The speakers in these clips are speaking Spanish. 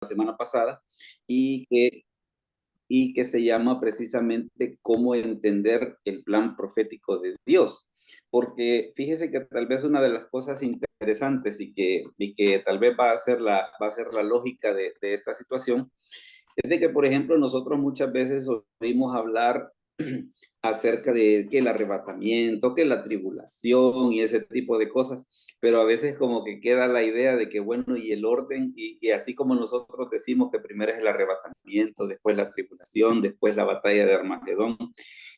semana pasada, y que se llama precisamente cómo entender el plan profético de Dios. Porque fíjese que tal vez una de las cosas interesantes y que tal vez va a ser la lógica de esta situación, es de que, por ejemplo, nosotros muchas veces oímos hablar acerca de que el arrebatamiento, que la tribulación y ese tipo de cosas, pero a veces como que queda la idea de que, bueno, y el orden, y así como nosotros decimos que primero es el arrebatamiento, después la tribulación, después la batalla de Armagedón,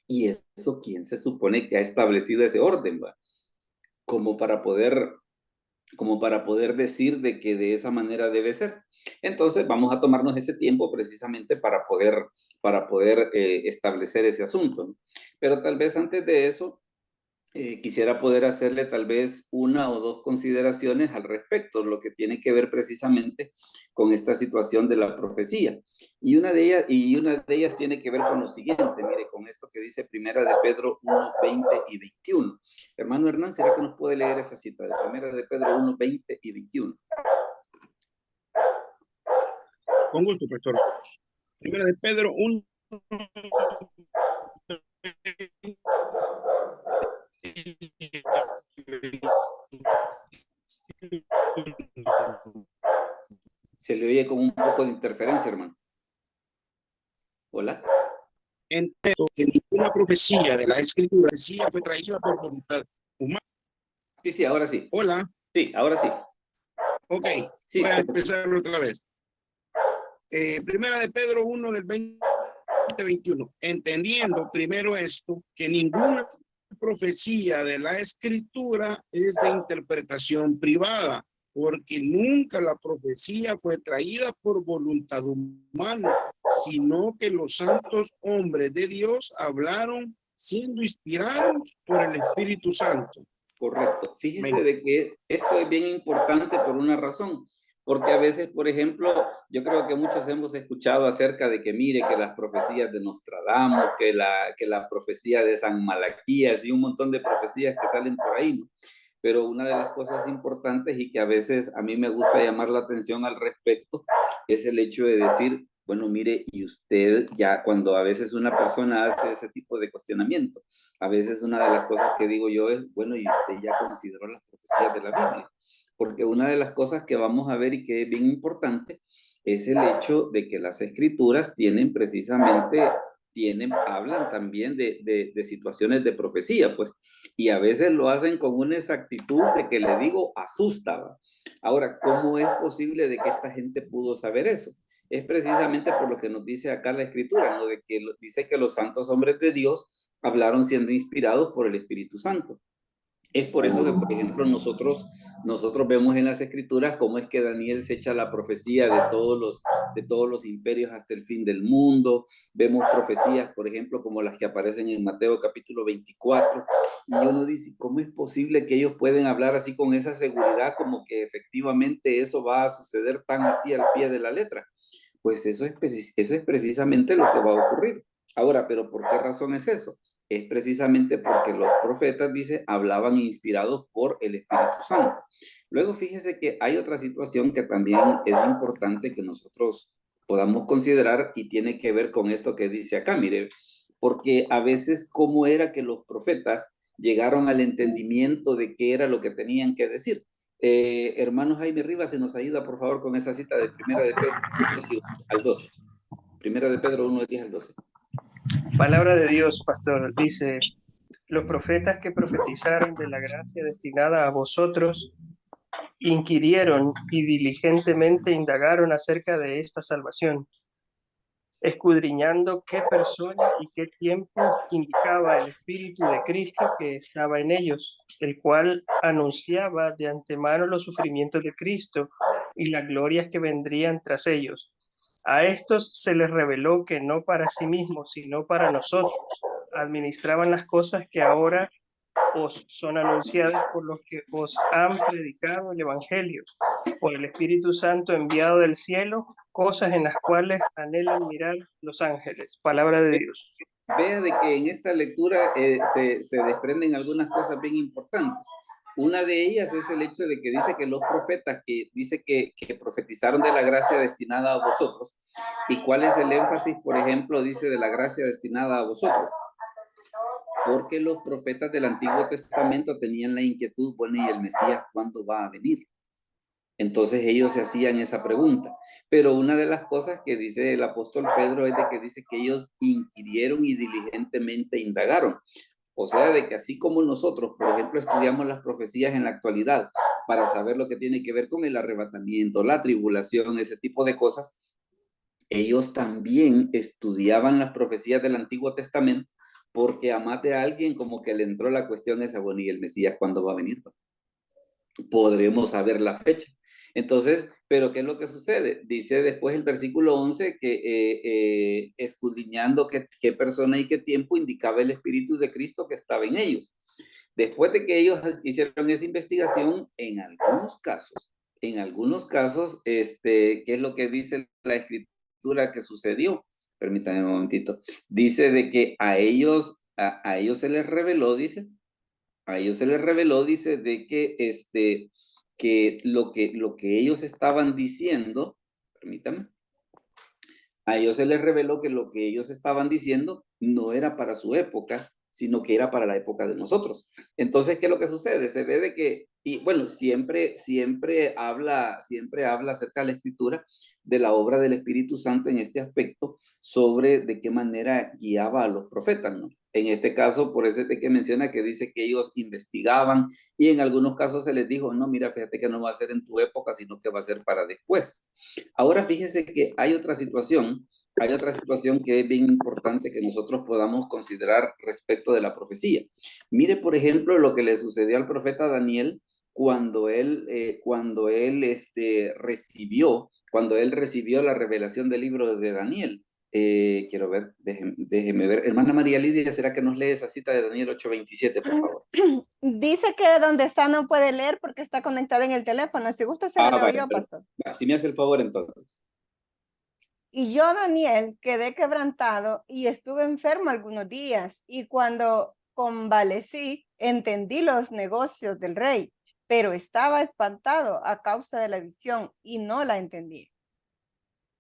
y eso, ¿quién se supone que ha establecido ese orden, va? Como para poder decir de que de esa manera debe ser. Entonces vamos a tomarnos ese tiempo precisamente para poder establecer ese asunto, ¿no? Pero tal vez antes de eso, quisiera poder hacerle tal vez una o dos consideraciones al respecto, lo que tiene que ver precisamente con esta situación de la profecía. Y una de ellas tiene que ver con lo siguiente, mire, con esto que dice Primera de Pedro 1, 20 y 21. Hermano Hernán, ¿será que nos puede leer esa cita de Primera de Pedro 1, 20 y 21? Con gusto, pastor. Primera de Pedro 1. Se le oye como un poco de interferencia, hermano. Hola. Entiendo que ninguna profecía de la Escritura fue traída por voluntad humana. Sí, ahora sí. Hola. Sí, ahora sí. Ok, sí, voy a empezar otra vez. Primera de Pedro 1 del 20-21. Entendiendo primero esto, que ninguna profecía de la Escritura es de interpretación privada, porque nunca la profecía fue traída por voluntad humana, sino que los santos hombres de Dios hablaron siendo inspirados por el Espíritu Santo. Correcto. Fíjese de que esto es bien importante por una razón, porque a veces, por ejemplo, yo creo que muchos hemos escuchado acerca de que mire que las profecías de Nostradamus, que la profecía de San Malaquías y un montón de profecías que salen por ahí, ¿no? Pero una de las cosas importantes y que a veces a mí me gusta llamar la atención al respecto es el hecho de decir, bueno, mire, y usted ya cuando a veces una persona hace ese tipo de cuestionamiento, a veces una de las cosas que digo yo es, bueno, y usted ya consideró las profecías de la Biblia, porque una de las cosas que vamos a ver y que es bien importante es el hecho de que las escrituras hablan también de situaciones de profecía, pues, y a veces lo hacen con una exactitud de que le digo, asusta, ¿va? Ahora, ¿cómo es posible de que esta gente pudo saber eso? Es precisamente por lo que nos dice acá la escritura, ¿no? De que dice que los santos hombres de Dios hablaron siendo inspirados por el Espíritu Santo. Es por eso que, por ejemplo, nosotros vemos en las escrituras cómo es que Daniel se echa la profecía de todos los imperios hasta el fin del mundo. Vemos profecías, por ejemplo, como las que aparecen en Mateo capítulo 24. Y uno dice, ¿cómo es posible que ellos pueden hablar así con esa seguridad como que efectivamente eso va a suceder tan así al pie de la letra? Pues eso es precisamente lo que va a ocurrir. Ahora, ¿pero por qué razón es eso? Es precisamente porque los profetas, dice, hablaban inspirados por el Espíritu Santo. Luego, fíjese que hay otra situación que también es importante que nosotros podamos considerar y tiene que ver con esto que dice acá, mire, porque a veces cómo era que los profetas llegaron al entendimiento de qué era lo que tenían que decir. Hermano Jaime Rivas, se nos ayuda por favor con esa cita de Primera de Pedro 10 al 12. Primera de Pedro 1, 10 al 12. Palabra de Dios, pastor, dice: los profetas que profetizaron de la gracia destinada a vosotros inquirieron y diligentemente indagaron acerca de esta salvación, escudriñando qué persona y qué tiempo indicaba el Espíritu de Cristo que estaba en ellos, el cual anunciaba de antemano los sufrimientos de Cristo y las glorias que vendrían tras ellos. A estos se les reveló que no para sí mismos, sino para nosotros, administraban las cosas que ahora os son anunciadas por los que os han predicado el Evangelio, por el Espíritu Santo enviado del cielo, cosas en las cuales anhelan mirar los ángeles. Palabra de Dios. Vea de que en esta lectura se desprenden algunas cosas bien importantes. Una de ellas es el hecho de que dice que los profetas, que dice que profetizaron de la gracia destinada a vosotros. ¿Y cuál es el énfasis, por ejemplo, dice de la gracia destinada a vosotros? Porque los profetas del Antiguo Testamento tenían la inquietud, bueno, ¿y el Mesías cuándo va a venir? Entonces ellos se hacían esa pregunta. Pero una de las cosas que dice el apóstol Pedro es de que dice que ellos inquirieron y diligentemente indagaron. O sea, de que así como nosotros, por ejemplo, estudiamos las profecías en la actualidad para saber lo que tiene que ver con el arrebatamiento, la tribulación, ese tipo de cosas, ellos también estudiaban las profecías del Antiguo Testamento porque a más de alguien como que le entró la cuestión esa, bueno, ¿y el Mesías cuándo va a venir? Podremos saber la fecha. Entonces, pero ¿qué es lo que sucede? Dice después el versículo 11 que escudriñando qué persona y qué tiempo indicaba el Espíritu de Cristo que estaba en ellos. Después de que ellos hicieron esa investigación, en algunos casos, ¿qué es lo que dice la Escritura que sucedió? Permítanme un momentito. Dice de que a ellos se les reveló, dice, de que lo que ellos estaban diciendo, permítame, a ellos se les reveló que lo que ellos estaban diciendo no era para su época, sino que era para la época de nosotros. Entonces, ¿qué es lo que sucede? Se ve de que, y bueno, siempre habla acerca de la Escritura, de la obra del Espíritu Santo en este aspecto, sobre de qué manera guiaba a los profetas, ¿no? En este caso, por eso es de que menciona que dice que ellos investigaban y en algunos casos se les dijo, no, mira, fíjate que no va a ser en tu época, sino que va a ser para después. Ahora fíjese que hay otra situación que es bien importante que nosotros podamos considerar respecto de la profecía. Mire, por ejemplo, lo que le sucedió al profeta Daniel cuando él recibió la revelación del libro de Daniel. Quiero ver, déjeme ver. Hermana María Lidia, ¿será que nos lee esa cita de Daniel 8:27, por favor? Dice que donde está no puede leer porque está conectada en el teléfono. Si gusta, se la leo yo, pastor. Si me hace el favor, entonces. Y yo, Daniel, quedé quebrantado y estuve enfermo algunos días. Y cuando convalecí, entendí los negocios del rey, pero estaba espantado a causa de la visión y no la entendí.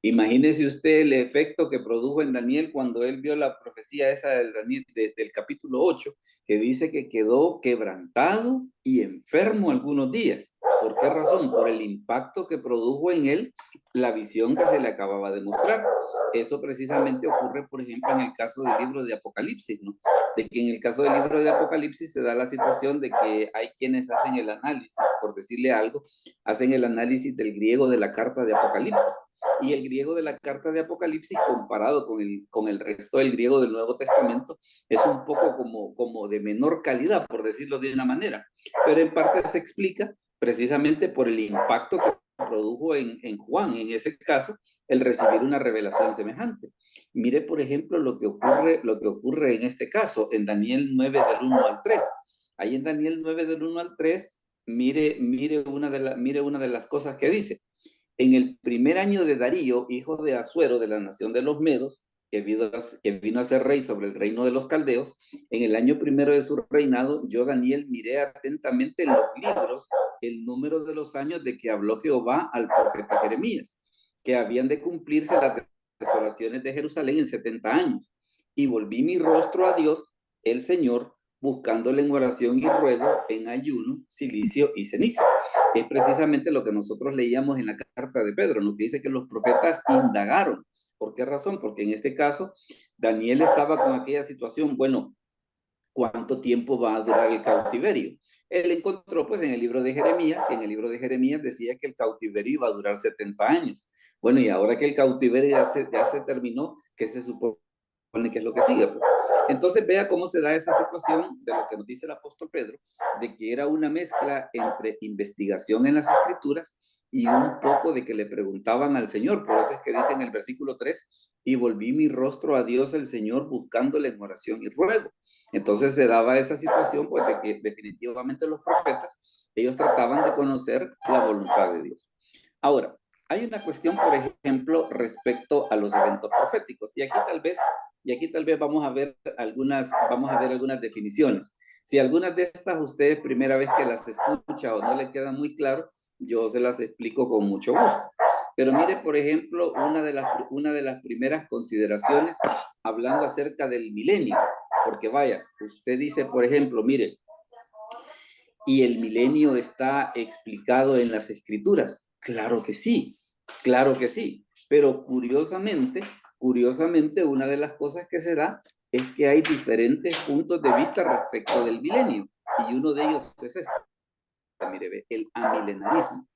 Imagínese usted el efecto que produjo en Daniel cuando él vio la profecía esa del capítulo 8, que dice que quedó quebrantado y enfermo algunos días. ¿Por qué razón? Por el impacto que produjo en él la visión que se le acababa de mostrar. Eso precisamente ocurre, por ejemplo, en el caso del libro de Apocalipsis, ¿no? De que en el caso del libro de Apocalipsis se da la situación de que hay quienes hacen el análisis, por decirle algo, hacen el análisis del griego de la carta de Apocalipsis. Y el griego de la carta de Apocalipsis comparado con el resto del griego del Nuevo Testamento es un poco como de menor calidad, por decirlo de una manera, pero en parte se explica precisamente por el impacto que produjo en Juan, en ese caso, el recibir una revelación semejante. Mire, por ejemplo, lo que ocurre en este caso, en Daniel 9 del 1 al 3. Ahí en Daniel 9 del 1 al 3, mire una de las cosas que dice. En el primer año de Darío, hijo de Asuero, de la nación de los Medos, que vino a ser rey sobre el reino de los caldeos, en el año primero de su reinado, yo, Daniel, miré atentamente en los libros el número de los años de que habló Jehová al profeta Jeremías, que habían de cumplirse las desolaciones de Jerusalén en 70 años. Y volví mi rostro a Dios, el Señor, buscándole en oración y ruego, en ayuno, silicio y ceniza. Es precisamente lo que nosotros leíamos en la carta de Pedro, nos dice que los profetas indagaron. ¿Por qué razón? Porque en este caso, Daniel estaba con aquella situación, bueno, ¿cuánto tiempo va a durar el cautiverio? Él encontró pues en el libro de Jeremías, que en el libro de Jeremías decía que el cautiverio iba a durar 70 años. Bueno, y ahora que el cautiverio ya se terminó, ¿qué se supone que es lo que sigue? Pues? Entonces vea cómo se da esa situación de lo que nos dice el apóstol Pedro, de que era una mezcla entre investigación en las escrituras y un poco de que le preguntaban al Señor. Por eso es que dice en el versículo 3, y volví mi rostro a Dios el Señor buscándole en oración y ruego. Entonces se daba esa situación pues de que definitivamente los profetas, ellos trataban de conocer la voluntad de Dios. Ahora, hay una cuestión, por ejemplo, respecto a los eventos proféticos, y aquí tal vez vamos a ver algunas definiciones. Si algunas de estas ustedes primera vez que las escucha o no le queda muy claro, yo se las explico con mucho gusto. Pero mire, por ejemplo, una de las primeras consideraciones hablando acerca del milenio, porque vaya, usted dice, por ejemplo, mire, y el milenio está explicado en las escrituras. Claro que sí, claro que sí. Pero curiosamente, una de las cosas que se da es que hay diferentes puntos de vista respecto del milenio. Y uno de ellos es este, mire, ve, el amilenarismo.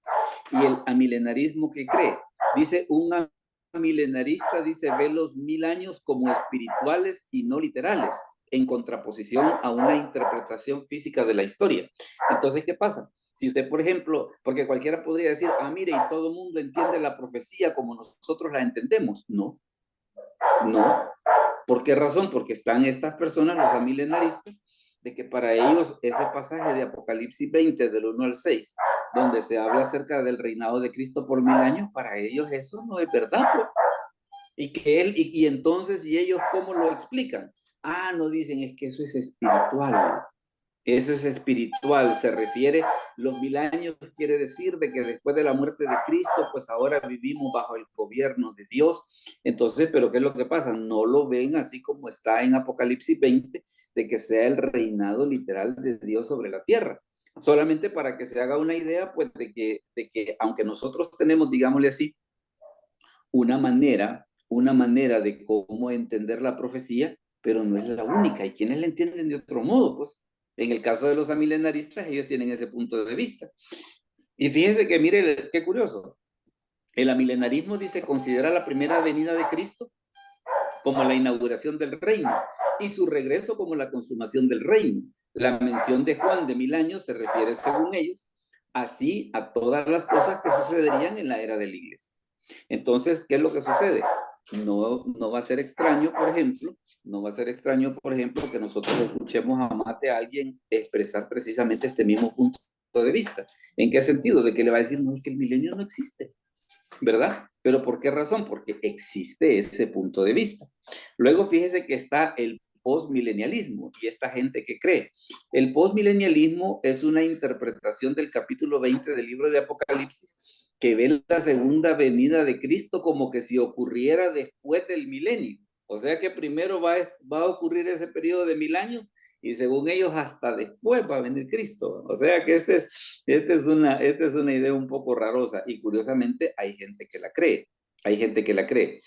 Y el amilenarismo, ¿qué cree? Dice un amilenarista, dice, ve los 1000 años como espirituales y no literales, en contraposición a una interpretación física de la historia. Entonces, ¿qué pasa? Si usted, por ejemplo, porque cualquiera podría decir, mire, y todo el mundo entiende la profecía como nosotros la entendemos. No, no. ¿Por qué razón? Porque están estas personas, los amilenaristas, de que para ellos ese pasaje de Apocalipsis 20, del 1 al 6, donde se habla acerca del reinado de Cristo por 1000 años, para ellos eso no es verdad, pues. Y entonces, ¿y ellos cómo lo explican? No dicen, es que eso es espiritual. Eso es espiritual, se refiere, los 1000 años quiere decir de que después de la muerte de Cristo, pues ahora vivimos bajo el gobierno de Dios. Entonces, ¿pero qué es lo que pasa? No lo ven así como está en Apocalipsis 20, de que sea el reinado literal de Dios sobre la tierra. Solamente para que se haga una idea, pues, de que aunque nosotros tenemos, digámosle así, una manera de cómo entender la profecía, pero no es la única. Hay quienes la entienden de otro modo, pues. En el caso de los amilenaristas, ellos tienen ese punto de vista. Y fíjense que, mire, qué curioso. El amilenarismo dice, considera la primera venida de Cristo como la inauguración del reino y su regreso como la consumación del reino. La mención de Juan de 1000 años se refiere, según ellos, así a todas las cosas que sucederían en la era de la iglesia. Entonces, ¿qué es lo que sucede? No va a ser extraño, por ejemplo, que nosotros escuchemos a Mate a alguien expresar precisamente este mismo punto de vista. ¿En qué sentido? De que le va a decir, no, es que el milenio no existe, ¿verdad? ¿Pero por qué razón? Porque existe ese punto de vista. Luego, fíjese que está el postmilenialismo y esta gente que cree. El postmilenialismo es una interpretación del capítulo 20 del libro de Apocalipsis que ve la segunda venida de Cristo como que si ocurriera después del milenio. O sea que primero va a ocurrir ese periodo de 1000 años y según ellos hasta después va a venir Cristo. O sea que esta es una idea un poco rarosa y curiosamente hay gente que la cree.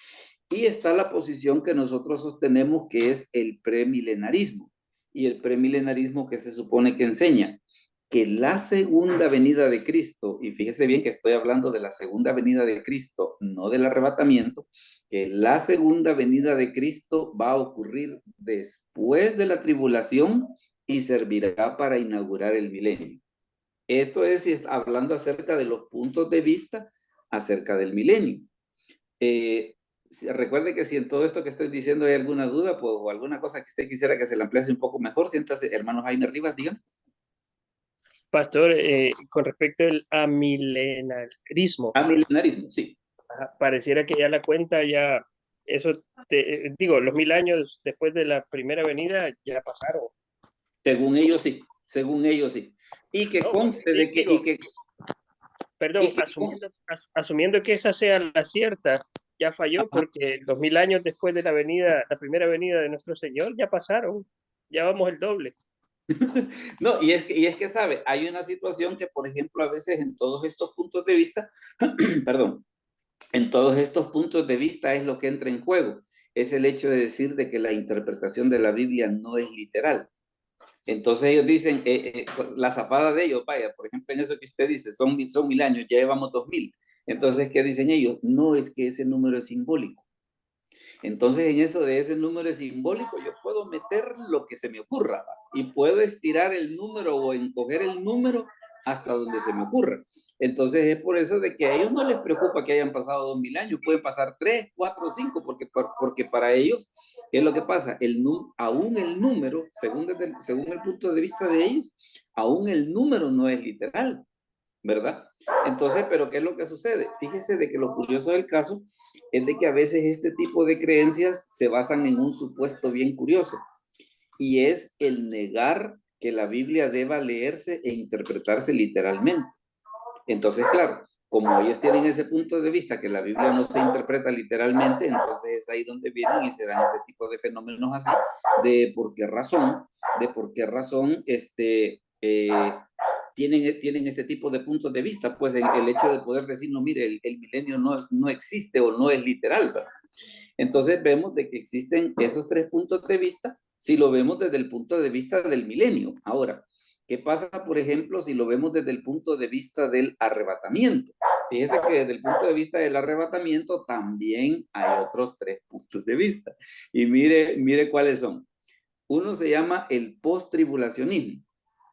Y está la posición que nosotros sostenemos que es el premilenarismo. Y el premilenarismo que se supone que enseña que la segunda venida de Cristo, y fíjese bien que estoy hablando de la segunda venida de Cristo, no del arrebatamiento, que la segunda venida de Cristo va a ocurrir después de la tribulación y servirá para inaugurar el milenio. Esto es hablando acerca de los puntos de vista acerca del milenio. Recuerde que si en todo esto que estoy diciendo hay alguna duda pues, o alguna cosa que usted quisiera que se la ampliase un poco mejor, siéntase, hermano Jaime Rivas, digan. Pastor, con respecto al amilenarismo. Amilenarismo, sí. Pareciera que ya la cuenta, ya, eso, digo, los 1000 años después de la primera venida ya pasaron. Según ellos, sí. Y que conste de que... Perdón, asumiendo que esa sea la cierta, ya falló porque los 1000 años después de la primera venida de nuestro Señor ya pasaron, ya vamos el doble. No, y es que, sabe, hay una situación que, por ejemplo, a veces en todos estos puntos de vista, perdón, en todos estos puntos de vista es lo que entra en juego, es el hecho de decir de que la interpretación de la Biblia no es literal. Entonces ellos dicen, la zafada de ellos, vaya, por ejemplo, en eso que usted dice, son 1000 años, ya llevamos 2000. Entonces, ¿qué dicen ellos? No, es que ese número es simbólico. Entonces, en eso de ese número simbólico, yo puedo meter lo que se me ocurra, ¿va? Y puedo estirar el número o encoger el número hasta donde se me ocurra. Entonces, es por eso de que a ellos no les preocupa que hayan pasado 2000 años, pueden pasar 3, 4, 5, porque para ellos, ¿qué es lo que pasa? Aún el número, según el punto de vista de ellos, aún el número no es literal, ¿verdad? Entonces, ¿pero qué es lo que sucede? Fíjese de que lo curioso del caso es de que a veces este tipo de creencias se basan en un supuesto bien curioso y es el negar que la Biblia deba leerse e interpretarse literalmente. Entonces, claro, como ellos tienen ese punto de vista que la Biblia no se interpreta literalmente, entonces es ahí donde vienen y se dan ese tipo de fenómenos así, de por qué razón tienen este tipo de puntos de vista, pues el hecho de poder decir, no, mire, el milenio no existe o no es literal, ¿verdad? Entonces vemos de que existen esos tres puntos de vista, si lo vemos desde el punto de vista del milenio. Ahora, ¿qué pasa, por ejemplo, si lo vemos desde el punto de vista del arrebatamiento? Fíjese que desde el punto de vista del arrebatamiento también hay otros tres puntos de vista. Y mire cuáles son. Uno se llama el post-tribulacionismo.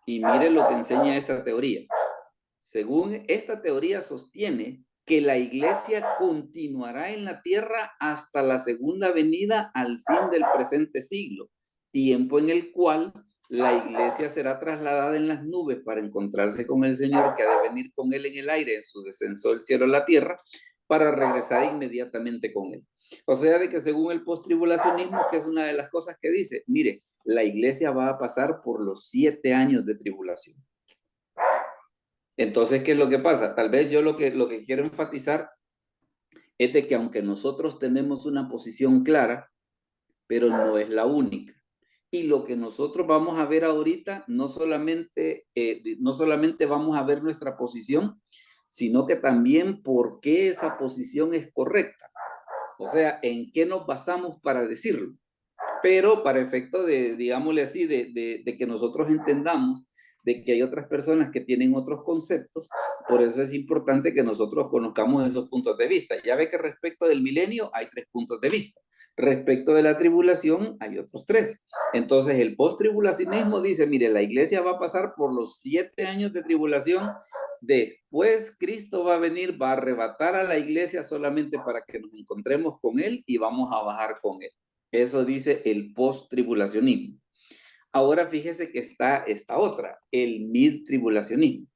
Y mire lo que enseña esta teoría. Según esta teoría sostiene que la iglesia continuará en la tierra hasta la segunda venida al fin del presente siglo, tiempo en el cual la iglesia será trasladada en las nubes para encontrarse con el Señor, que ha de venir con él en el aire en su descenso del cielo a la tierra, para regresar inmediatamente con él. O sea, de que según el postribulacionismo, que es una de las cosas que dice, mire, la iglesia va a pasar por los 7 años de tribulación. Entonces, ¿qué es lo que pasa? Tal vez yo lo que quiero enfatizar es de que aunque nosotros tenemos una posición clara, pero no es la única. Y lo que nosotros vamos a ver ahorita, no solamente vamos a ver nuestra posición, sino que también por qué esa posición es correcta. O sea, en qué nos basamos para decirlo. Pero para efecto de, digámosle así, de que nosotros entendamos de que hay otras personas que tienen otros conceptos, por eso es importante que nosotros conozcamos esos puntos de vista. Ya ve que respecto del milenio hay 3 puntos de vista. Respecto de la tribulación hay otros 3. Entonces el post-tribulacionismo dice, mire, la iglesia va a pasar por los 7 años de tribulación, después Cristo va a venir, va a arrebatar a la iglesia solamente para que nos encontremos con él y vamos a bajar con él. Eso dice el post-tribulacionismo. Ahora fíjese que está esta otra, el mid-tribulacionismo.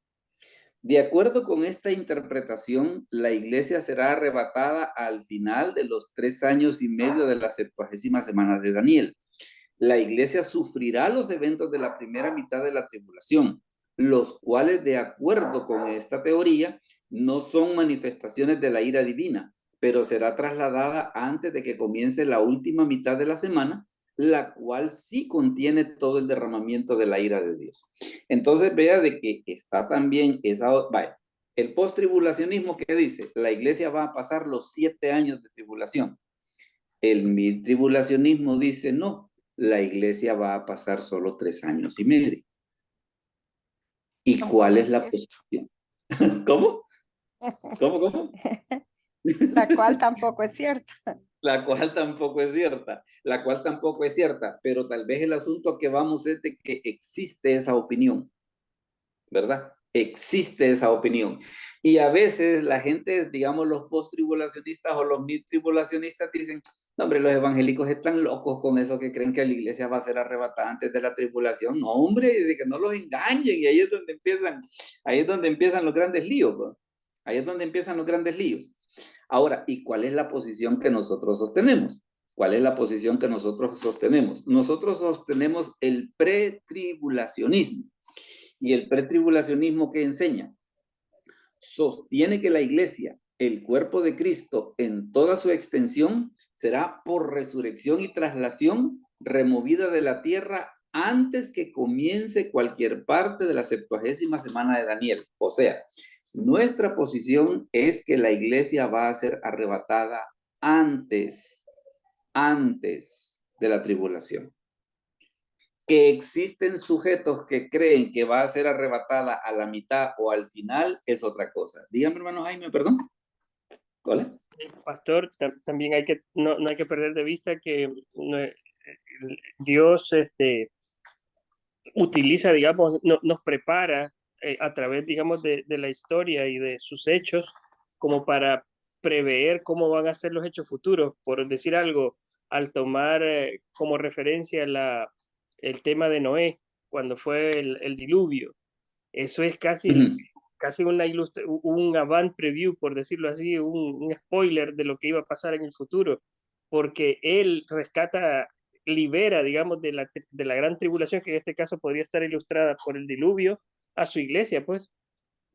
De acuerdo con esta interpretación, la iglesia será arrebatada al final de los 3 años y medio de la 70ª semana de Daniel. La iglesia sufrirá los eventos de la primera mitad de la tribulación, los cuales, de acuerdo con esta teoría, no son manifestaciones de la ira divina, pero será trasladada antes de que comience la última mitad de la semana, la cual sí contiene todo el derramamiento de la ira de Dios. Entonces vea de que está también esa, vaya, el post-tribulacionismo que dice, la iglesia va a pasar los 7 años de tribulación. El mid-tribulacionismo dice, no, la iglesia va a pasar solo 3 años y medio. ¿Y cuál es la posición? ¿Cómo? ¿Cómo? La cual tampoco es cierta. La cual tampoco es cierta. La cual tampoco es cierta. Pero tal vez el asunto que vamos es de que existe esa opinión, ¿verdad? Existe esa opinión. Y a veces la gente, digamos, los post-tribulacionistas o los mid-tribulacionistas dicen, no, hombre, los evangélicos están locos con eso que creen que la iglesia va a ser arrebatada antes de la tribulación. No, hombre, dice que no los engañen. Y ahí es donde empiezan los grandes líos, ¿no? Ahí es donde empiezan los grandes líos. Ahora, ¿y cuál es la posición que nosotros sostenemos? ¿Cuál es la posición que nosotros sostenemos? Nosotros sostenemos el pretribulacionismo. ¿Y el pretribulacionismo qué enseña? Sostiene que la iglesia, el cuerpo de Cristo en toda su extensión, será por resurrección y traslación removida de la tierra antes que comience cualquier parte de la 70ª semana de Daniel. O sea, nuestra posición es que la iglesia va a ser arrebatada antes de la tribulación. Que existen sujetos que creen que va a ser arrebatada a la mitad o al final es otra cosa. Dígame, hermano Jaime, perdón. ¿Hola? Pastor, también no hay que perder de vista que Dios utiliza, digamos, nos prepara a través, digamos, de la historia y de sus hechos como para prever cómo van a ser los hechos futuros. Por decir algo, al tomar como referencia el tema de Noé, cuando fue el diluvio, eso es casi un avant preview, por decirlo así, un spoiler de lo que iba a pasar en el futuro, porque él rescata libera, digamos, de la gran tribulación, que en este caso podría estar ilustrada por el diluvio, a su iglesia, pues,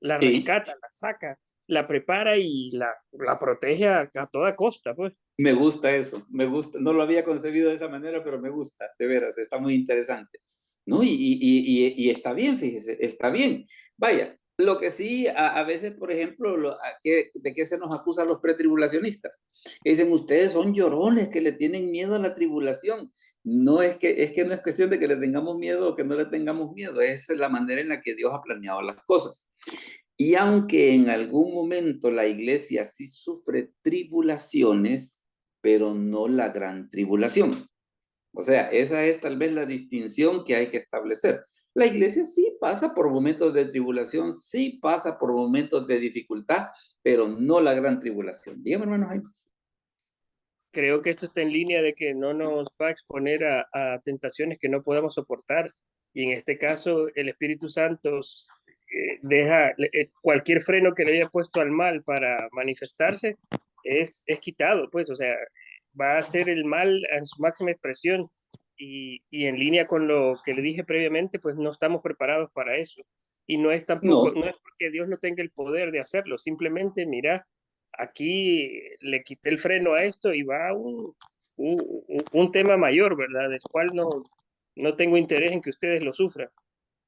la Sí, rescata, la saca, la prepara y la protege a toda costa, pues. me gusta eso, me gusta. No lo había concebido de esa manera, pero me gusta, de veras, está muy interesante. ¿No? Y está bien, fíjese, está bien. Vaya, lo que sí, a veces, por ejemplo, ¿de qué se nos acusa a los pretribulacionistas? Que dicen, ustedes son llorones que le tienen miedo a la tribulación. No es que no es cuestión de que le tengamos miedo o que no le tengamos miedo, es la manera en la que Dios ha planeado las cosas. Y aunque en algún momento la iglesia sí sufre tribulaciones, pero no la gran tribulación. O sea, esa es tal vez la distinción que hay que establecer. La iglesia sí pasa por momentos de tribulación, sí pasa por momentos de dificultad, pero no la gran tribulación. Dígame, hermano Jaime. Creo que esto está en línea de que no nos va a exponer a tentaciones que no podamos soportar. Y en este caso, el Espíritu Santo deja cualquier freno que le haya puesto al mal para manifestarse, es quitado, pues, o sea, va a ser el mal en su máxima expresión. Y en línea con lo que le dije previamente, pues no estamos preparados para eso. Y no es tampoco, No, no es porque Dios no tenga el poder de hacerlo, simplemente mira, aquí le quité el freno a esto y va un tema mayor, ¿verdad? Del cual no tengo interés en que ustedes lo sufran.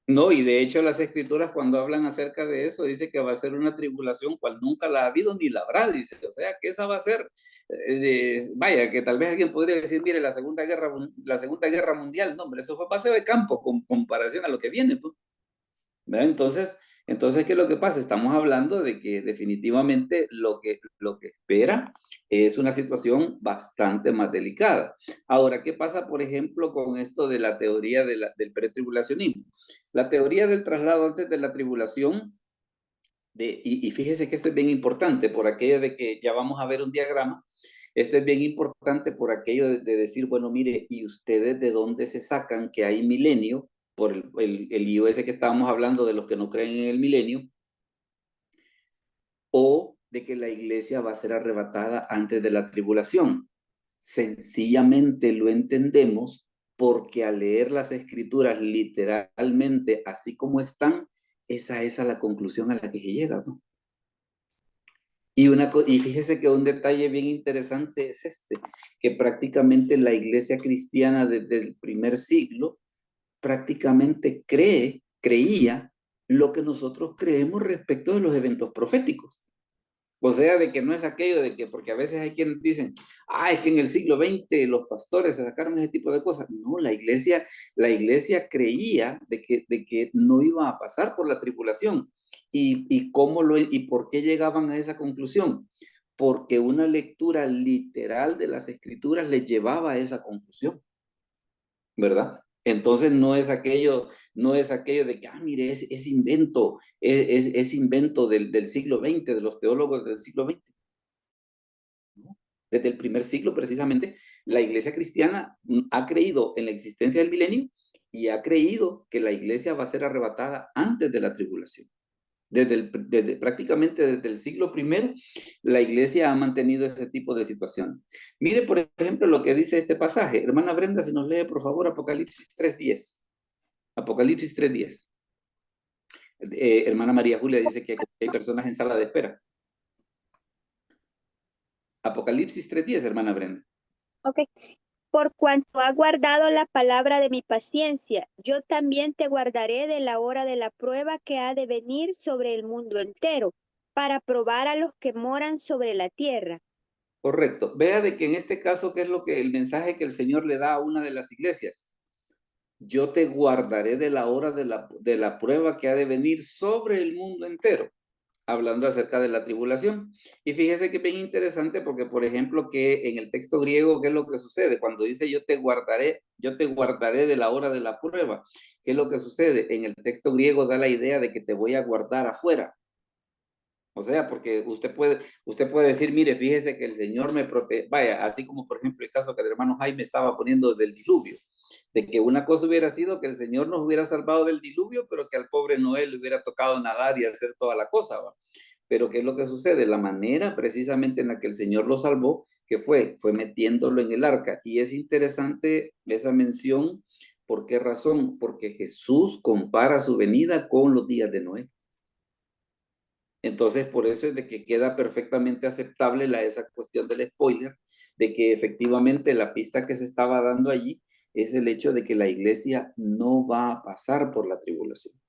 no, y de hecho las escrituras cuando hablan acerca de eso, dice que va a ser una tribulación cual nunca la ha habido ni la habrá, dice. O sea, que esa va a ser, vaya, que tal vez alguien podría decir, mire, la Segunda Guerra Mundial, no, hombre, eso fue paseo de campo con comparación a lo que viene, pues. ¿Verdad? Entonces, ¿qué es lo que pasa? Estamos hablando de que definitivamente lo que espera es una situación bastante más delicada. Ahora, ¿qué pasa, por ejemplo, con esto de la teoría del pretribulacionismo? La teoría del traslado antes de la tribulación, y fíjese que esto es bien importante por aquello de que ya vamos a ver un diagrama. Esto es bien importante por aquello de decir, bueno, mire, ¿y ustedes de dónde se sacan que hay milenio? Por el IOS que estábamos hablando de los que no creen en el milenio, o de que la iglesia va a ser arrebatada antes de la tribulación. Sencillamente lo entendemos porque al leer las escrituras literalmente así como están, esa es la conclusión a la que se llega, ¿no? Y fíjese que un detalle bien interesante es que prácticamente la iglesia cristiana desde el primer siglo prácticamente creía lo que nosotros creemos respecto de los eventos proféticos. O sea, de que no es aquello de que, porque a veces hay quienes dicen, es que en el siglo XX los pastores se sacaron ese tipo de cosas. No, la iglesia creía de que no iba a pasar por la tribulación. ¿Y por qué llegaban a esa conclusión? Porque una lectura literal de las escrituras les llevaba a esa conclusión, ¿verdad? Entonces no es aquello de que, mire, es invento, es invento del siglo XX, de los teólogos del siglo XX. ¿No? Desde el primer siglo, precisamente, la iglesia cristiana ha creído en la existencia del milenio y ha creído que la iglesia va a ser arrebatada antes de la tribulación. Prácticamente desde el siglo I, la iglesia ha mantenido ese tipo de situación. Mire, por ejemplo, lo que dice este pasaje. Hermana Brenda, si nos lee, por favor, Apocalipsis 3:10. Apocalipsis 3:10. Hermana María Julia dice que hay personas en sala de espera. Apocalipsis 3:10, hermana Brenda. Ok. Por cuanto has guardado la palabra de mi paciencia, yo también te guardaré de la hora de la prueba que ha de venir sobre el mundo entero, para probar a los que moran sobre la tierra. Correcto. Vea de que en este caso, ¿qué es el mensaje que el Señor le da a una de las iglesias? Yo te guardaré de la hora de la prueba que ha de venir sobre el mundo entero, hablando acerca de la tribulación. Y fíjese que es bien interesante porque, por ejemplo, que en el texto griego, ¿qué es lo que sucede? Cuando dice yo te guardaré de la hora de la prueba. ¿Qué es lo que sucede? En el texto griego da la idea de que te voy a guardar afuera. O sea, porque usted puede decir, mire, fíjese que el Señor me protege, vaya, así como por ejemplo el caso que el hermano Jaime estaba poniendo del diluvio, de que una cosa hubiera sido que el Señor nos hubiera salvado del diluvio, pero que al pobre Noé le hubiera tocado nadar y hacer toda la cosa, ¿va? Pero ¿qué es lo que sucede? La manera precisamente en la que el Señor lo salvó, que fue metiéndolo en el arca. Y es interesante esa mención. ¿Por qué razón? Porque Jesús compara su venida con los días de Noé. Entonces, por eso es de que queda perfectamente aceptable esa cuestión del spoiler, de que efectivamente la pista que se estaba dando allí es el hecho de que la iglesia no va a pasar por la tribulación,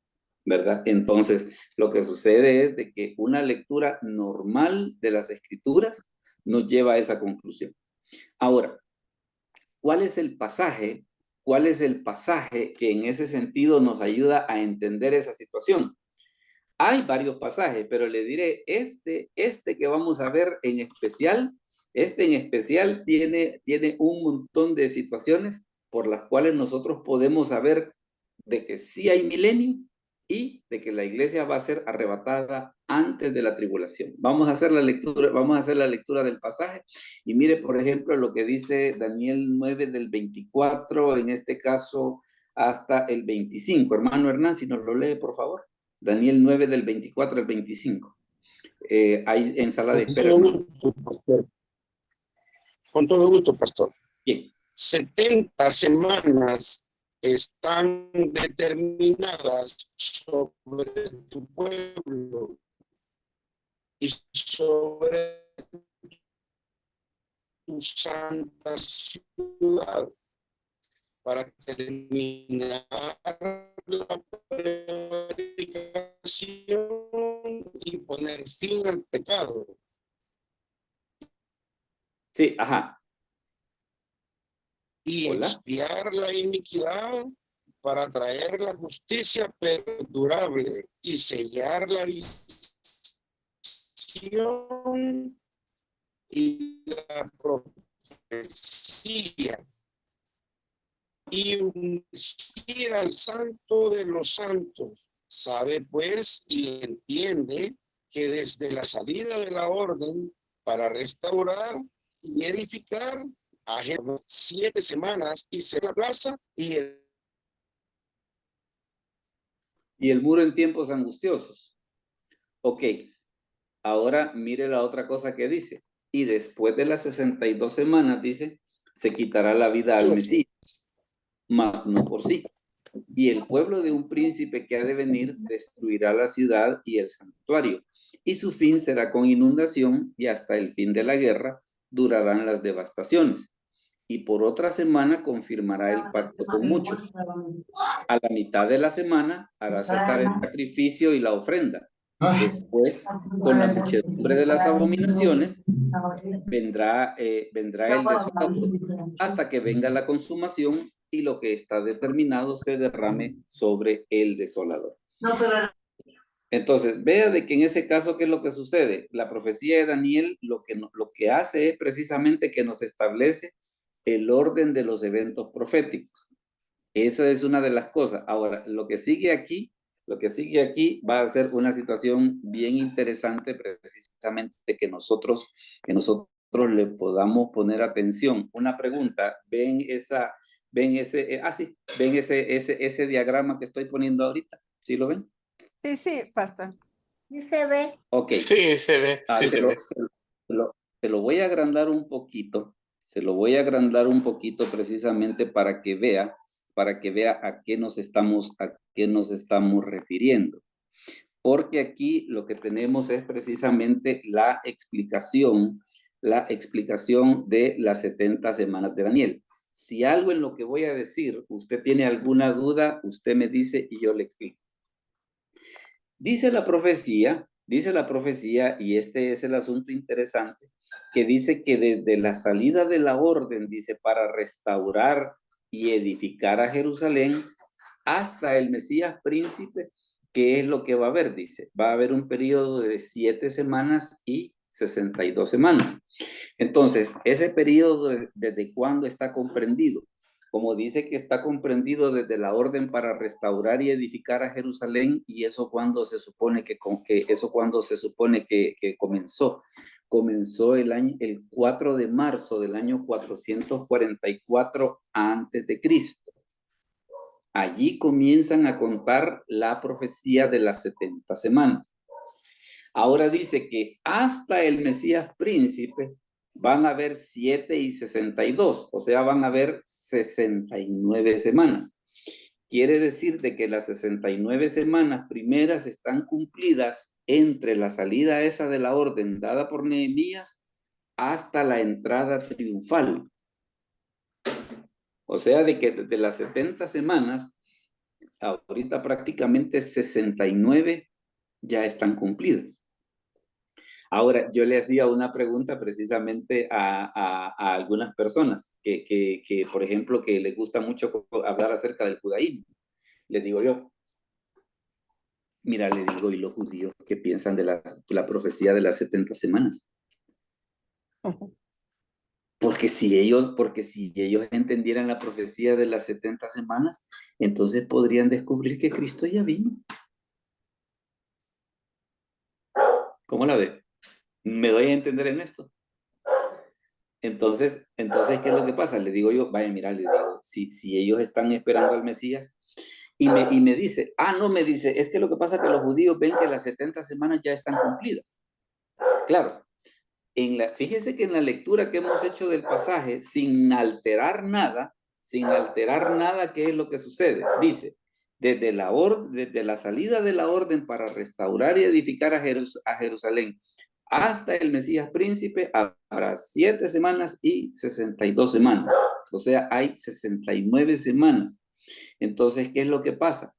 ¿verdad? Entonces, lo que sucede es de que una lectura normal de las escrituras nos lleva a esa conclusión. Ahora, ¿cuál es el pasaje? ¿Cuál es el pasaje que en ese sentido nos ayuda a entender esa situación? Hay varios pasajes, pero le diré, este que vamos a ver en especial, tiene un montón de situaciones por las cuales nosotros podemos saber de que sí hay milenio y de que la iglesia va a ser arrebatada antes de la tribulación. Vamos a hacer la lectura del pasaje y mire, por ejemplo, lo que dice Daniel 9 del 24, en este caso hasta el 25. Hermano Hernán, si nos lo lee, por favor. Daniel 9 del 24 al 25. Hay en sala de espera. Con todo gusto, pastor. Bien. 70 semanas están determinadas sobre tu pueblo y sobre tu santa ciudad para terminar la predicación y poner fin al pecado. Sí, ajá. Y expiar la iniquidad para traer la justicia perdurable y sellar la visión y la profecía y ungir al santo de los santos. Sabe pues y entiende que desde la salida de la orden para restaurar y edificar a 7 semanas hice la plaza y el muro en tiempos angustiosos. Ok, ahora mire la otra cosa que dice. Y después de las 62 semanas, dice, se quitará la vida al Mesías, mas no por sí. Y el pueblo de un príncipe que ha de venir destruirá la ciudad y el santuario. Y su fin será con inundación y hasta el fin de la guerra durarán las devastaciones. Y por otra semana confirmará el pacto con muchos. A la mitad de la semana hará cesar el sacrificio y la ofrenda. Después, con la muchedumbre de las abominaciones, vendrá el desolador hasta que venga la consumación y lo que está determinado se derrame sobre el desolador. Entonces, vea de que en ese caso, ¿qué es lo que sucede? La profecía de Daniel lo que hace es precisamente que nos establece el orden de los eventos proféticos. Esa es una de las cosas. Ahora, lo que sigue aquí va a ser una situación bien interesante, precisamente que nosotros le podamos poner atención. Una pregunta, ¿ven ese diagrama que estoy poniendo ahorita? ¿Sí lo ven? Sí, sí, pastor. Sí se ve. Ok. Sí, se ve. Sí, se ve. Se lo voy a agrandar un poquito. Se lo voy a agrandar un poquito precisamente para que vea a qué nos estamos refiriendo. Porque aquí lo que tenemos es precisamente la explicación de las 70 semanas de Daniel. Si algo en lo que voy a decir, usted tiene alguna duda, usted me dice y yo le explico. Dice la profecía, y este es el asunto interesante, que dice que desde la salida de la orden, dice, para restaurar y edificar a Jerusalén, hasta el Mesías príncipe, ¿qué es lo que va a haber? Dice, va a haber un periodo de 7 semanas y 62 semanas. Entonces, ese periodo, ¿desde cuándo está comprendido? Como dice que está comprendido desde la orden para restaurar y edificar a Jerusalén, y eso cuando se supone que comenzó. Comenzó el 4 de marzo del año 444 antes de Cristo. Allí comienzan a contar la profecía de las 70 semanas. Ahora dice que hasta el Mesías príncipe van a haber 7 y 62, o sea, van a haber 69 semanas. Quiere decir de que las 69 semanas primeras están cumplidas entre la salida esa de la orden dada por Nehemías hasta la entrada triunfal. O sea, de que desde las 70 semanas, ahorita prácticamente 69 ya están cumplidas. Ahora, yo le hacía una pregunta precisamente a algunas personas que, por ejemplo, que les gusta mucho hablar acerca del judaísmo. Les digo yo, mira, le digo, ¿y los judíos qué piensan de la profecía de las 70 semanas? Porque si ellos entendieran la profecía de las 70 semanas, entonces podrían descubrir que Cristo ya vino. ¿Cómo la ve? ¿Me doy a entender en esto? Entonces, ¿qué es lo que pasa? Le digo yo, vaya, mira, le digo, si ellos están esperando al Mesías, y me dice, no, me dice, es que lo que pasa es que los judíos ven que las 70 semanas ya están cumplidas. Claro, fíjese que en la lectura que hemos hecho del pasaje, sin alterar nada, ¿qué es lo que sucede? Dice, desde la salida de la orden para restaurar y edificar a Jerusalén hasta el Mesías príncipe, habrá 7 semanas y 62 semanas. O sea, hay 69 semanas. Entonces, ¿qué es lo que pasa?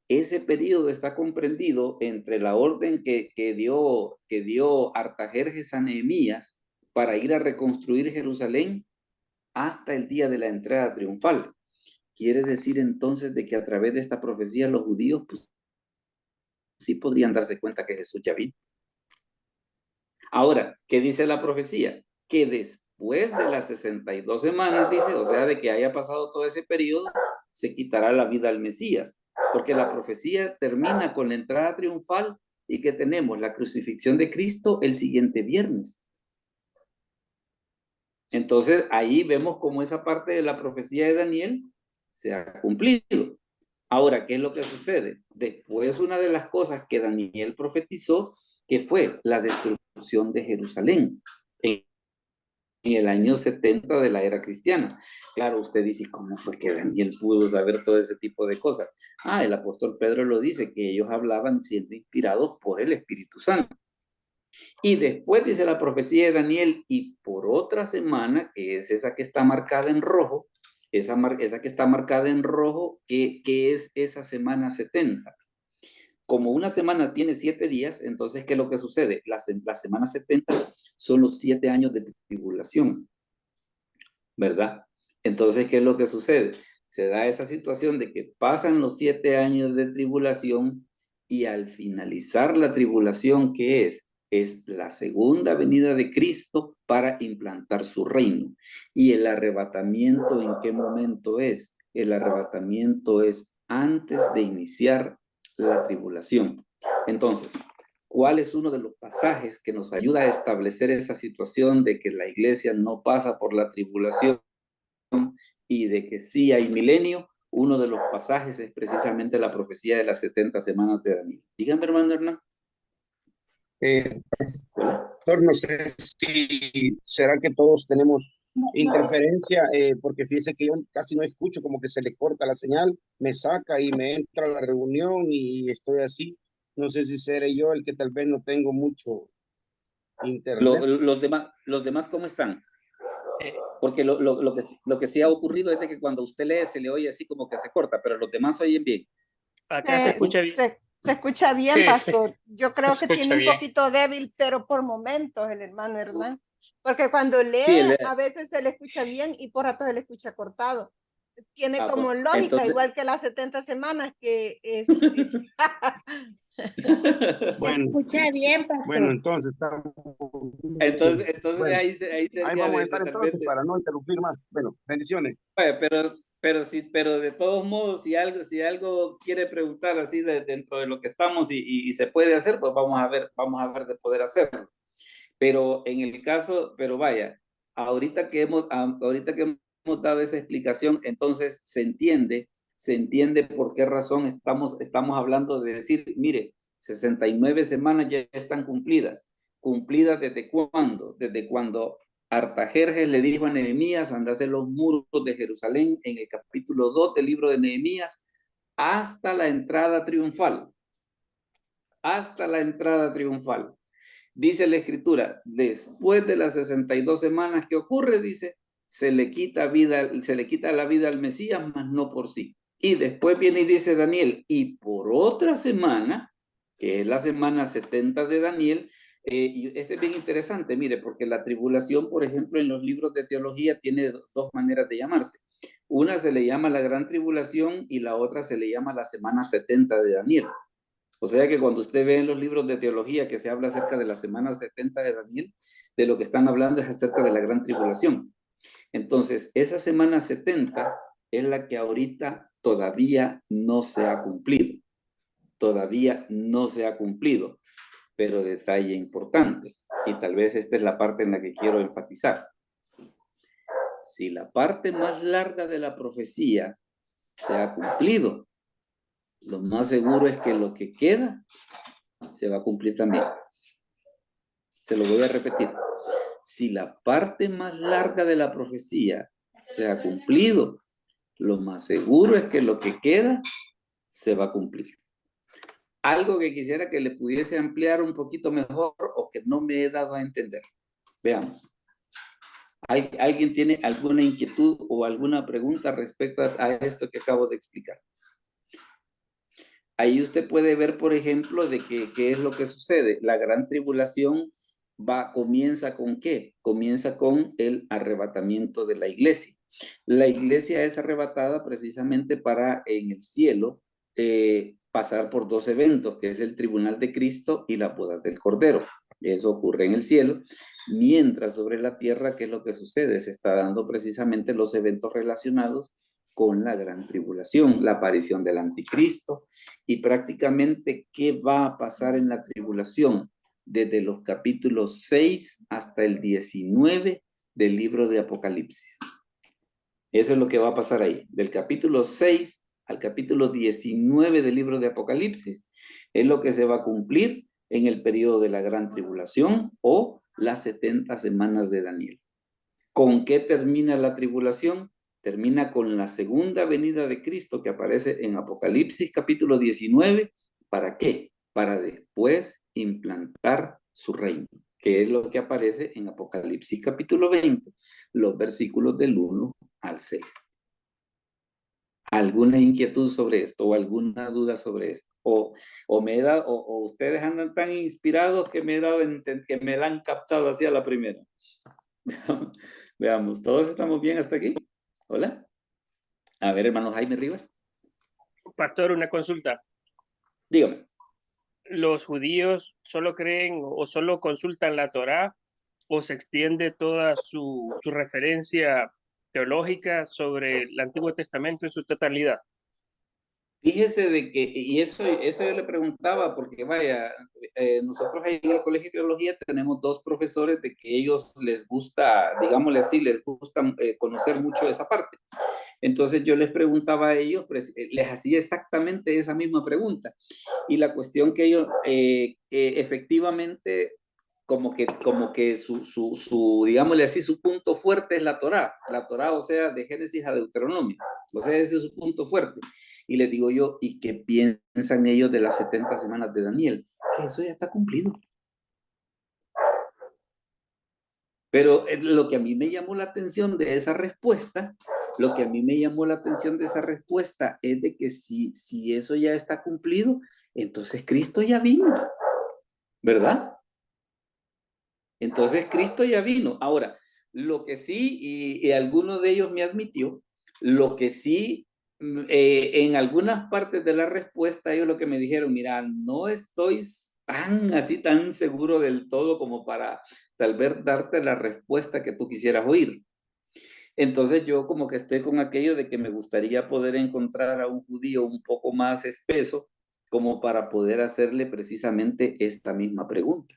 Ese periodo está comprendido entre la orden que dio Artajerjes a Nehemías para ir a reconstruir Jerusalén hasta el día de la entrada triunfal. Quiere decir entonces de que a través de esta profecía los judíos pues, sí podrían darse cuenta que Jesús ya vino. Ahora, ¿qué dice la profecía? Que después de las 62 semanas, dice, o sea, de que haya pasado todo ese periodo, se quitará la vida al Mesías, porque la profecía termina con la entrada triunfal y que tenemos la crucifixión de Cristo el siguiente viernes. Entonces, ahí vemos cómo esa parte de la profecía de Daniel se ha cumplido. Ahora, ¿qué es lo que sucede? Después, una de las cosas que Daniel profetizó, que fue la destrucción de Jerusalén en el año 70 de la era cristiana. Claro, usted dice, ¿cómo fue que Daniel pudo saber todo ese tipo de cosas? El apóstol Pedro lo dice, que ellos hablaban siendo inspirados por el Espíritu Santo. Y después dice la profecía de Daniel, y por otra semana, que es esa que está marcada en rojo, esa que está marcada en rojo, que es esa semana 70. Como una semana tiene 7 días, entonces, ¿qué es lo que sucede? La semana 70 son los 7 años de tribulación, ¿verdad? Entonces, ¿qué es lo que sucede? Se da esa situación de que pasan los 7 años de tribulación y al finalizar la tribulación, ¿qué es? Es la segunda venida de Cristo para implantar su reino. ¿Y el arrebatamiento en qué momento es? El arrebatamiento es antes de iniciar la tribulación. Entonces, ¿cuál es uno de los pasajes que nos ayuda a establecer esa situación de que la iglesia no pasa por la tribulación y de que sí hay milenio? Uno de los pasajes es precisamente la profecía de las 70 semanas de Daniel. Dígame, hermano Hernán. Pastor, no sé si será que todos tenemos interferencia, porque fíjese que yo casi no escucho, como que se le corta la señal, me saca y me entra a la reunión y estoy así. No sé si seré yo el que tal vez no tengo mucho internet. Los demás, ¿cómo están? Porque lo que sí ha ocurrido es de que cuando usted lee se le oye así como que se corta, pero los demás oyen bien. Acá se escucha bien. Se escucha bien, Sí, pastor. Yo creo que tiene bien. un poquito débil, pero por momentos el hermano Hernán. Porque cuando lee, Sí, a veces se le escucha bien y por rato se le escucha cortado. Tiene como pues, lógica, entonces, igual que las 70 semanas, que es... Bueno, Escucha bien, pastor. bueno, entonces estamos. entonces Bueno, ahí ahí sería vamos a de estar tal entonces vez para no interrumpir más. Bueno, bendiciones. pero de todos modos, si algo quiere preguntar así dentro de lo que estamos y se puede hacer, pues vamos a ver de poder hacerlo. Pero en el caso, pero vaya, ahorita que hemos dado esa explicación, entonces se entiende por qué razón estamos hablando de decir, mire, 69 semanas ya están cumplidas. ¿Cumplidas desde cuándo? Desde cuando Artajerjes le dijo a Nehemías, anda a hacer los muros de Jerusalén en el capítulo 2 del libro de Nehemías, hasta la entrada triunfal. Hasta la entrada triunfal. Dice la escritura, después de las 62 semanas que ocurre, dice, se le quita la vida al Mesías, mas no por sí. Y después viene y dice Daniel, y por otra semana, que es la semana 70 de Daniel, y este es bien interesante, mire, porque la tribulación, por ejemplo, en los libros de teología tiene dos maneras de llamarse. Una se le llama la gran tribulación y la otra se le llama la semana 70 de Daniel. O sea que cuando usted ve en los libros de teología que se habla acerca de la semana 70 de Daniel, de lo que están hablando es acerca de la gran tribulación. Entonces, esa semana 70 es la que ahorita todavía no se ha cumplido. Todavía no se ha cumplido. Pero detalle importante, y tal vez esta es la parte en la que quiero enfatizar. Si la parte más larga de la profecía se ha cumplido, lo más seguro es que lo que queda se va a cumplir también. Se lo voy a repetir. Si la parte más larga de la profecía se ha cumplido, lo más seguro es que lo que queda se va a cumplir. Algo que quisiera que le pudiese ampliar un poquito mejor o que no me he dado a entender. Veamos. ¿Alguien tiene alguna inquietud o alguna pregunta respecto a esto que acabo de explicar? Ahí usted puede ver, por ejemplo, de qué es lo que sucede. La gran tribulación comienza ¿con qué? Comienza con el arrebatamiento de la iglesia. La iglesia es arrebatada precisamente para en el cielo pasar por dos eventos, que es el tribunal de Cristo y la boda del Cordero. Eso ocurre en el cielo, mientras sobre la tierra, ¿qué es lo que sucede? Se está dando precisamente los eventos relacionados con la gran tribulación, la aparición del anticristo y prácticamente qué va a pasar en la tribulación desde los capítulos 6 hasta el 19 del libro de Apocalipsis. Eso es lo que va a pasar ahí, del capítulo 6 al capítulo 19 del libro de Apocalipsis, es lo que se va a cumplir en el periodo de la gran tribulación o las 70 semanas de Daniel. ¿Con qué termina la tribulación? Termina con la segunda venida de Cristo que aparece en Apocalipsis capítulo 19. ¿Para qué? Para después implantar su reino, que es lo que aparece en Apocalipsis capítulo 20, los versículos del 1 al 6. ¿Alguna inquietud sobre esto o alguna duda sobre esto? O ustedes andan tan inspirados que me la han captado así a la primera. Veamos, ¿todos estamos bien hasta aquí? Hola. A ver, hermano Jaime Rivas. Pastor, una consulta. Dígame. ¿Los judíos solo creen o solo consultan la Torá o se extiende toda su referencia teológica sobre el Antiguo Testamento en su totalidad? Fíjese de que, y eso yo le preguntaba, porque vaya, nosotros ahí en el Colegio de Teología tenemos dos profesores de que ellos les gusta, digámosle así, les gusta conocer mucho esa parte. Entonces yo les preguntaba a ellos, les hacía exactamente esa misma pregunta. Y la cuestión que ellos efectivamente, como que su, digámosle así, su punto fuerte es la Torá, o sea, de Génesis a Deuteronomio. O sea, ese es su punto fuerte. Y les digo yo, ¿y qué piensan ellos de las 70 semanas de Daniel? Que eso ya está cumplido. Pero lo que a mí me llamó la atención de esa respuesta, es de que si eso ya está cumplido, entonces Cristo ya vino, ¿verdad? Entonces Cristo ya vino. Ahora, lo que sí, y alguno de ellos me admitió, lo que sí, en algunas partes de la respuesta, ellos lo que me dijeron, mira, no estoy tan seguro del todo como para tal vez darte la respuesta que tú quisieras oír. Entonces yo como que estoy con aquello de que me gustaría poder encontrar a un judío un poco más espeso como para poder hacerle precisamente esta misma pregunta.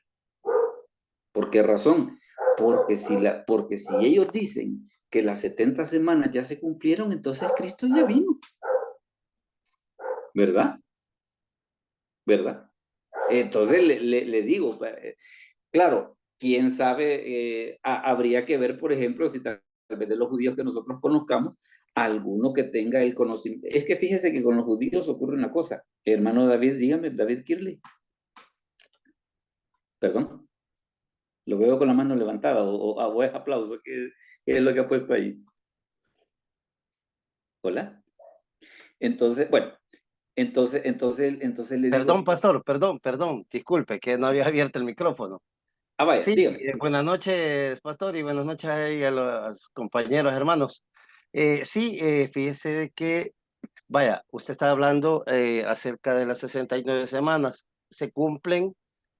¿Por qué razón? Porque si ellos dicen que las 70 semanas ya se cumplieron, entonces Cristo ya vino. ¿Verdad? ¿Verdad? Entonces le digo, claro, quién sabe, habría que ver, por ejemplo, si tal vez de los judíos que nosotros conozcamos, alguno que tenga el conocimiento. Es que fíjese que con los judíos ocurre una cosa. Hermano David, dígame, David Kirley. Perdón. Lo veo con la mano levantada o es aplauso. ¿Qué es lo que ha puesto ahí? Hola. Entonces, bueno, entonces le digo. Perdón, pastor, perdón, disculpe que no había abierto el micrófono. Vaya, Sí, dígame. buenas noches, pastor, y buenas noches a los compañeros, hermanos. Sí, fíjese de que, vaya, usted está hablando acerca de las 69 semanas. Se cumplen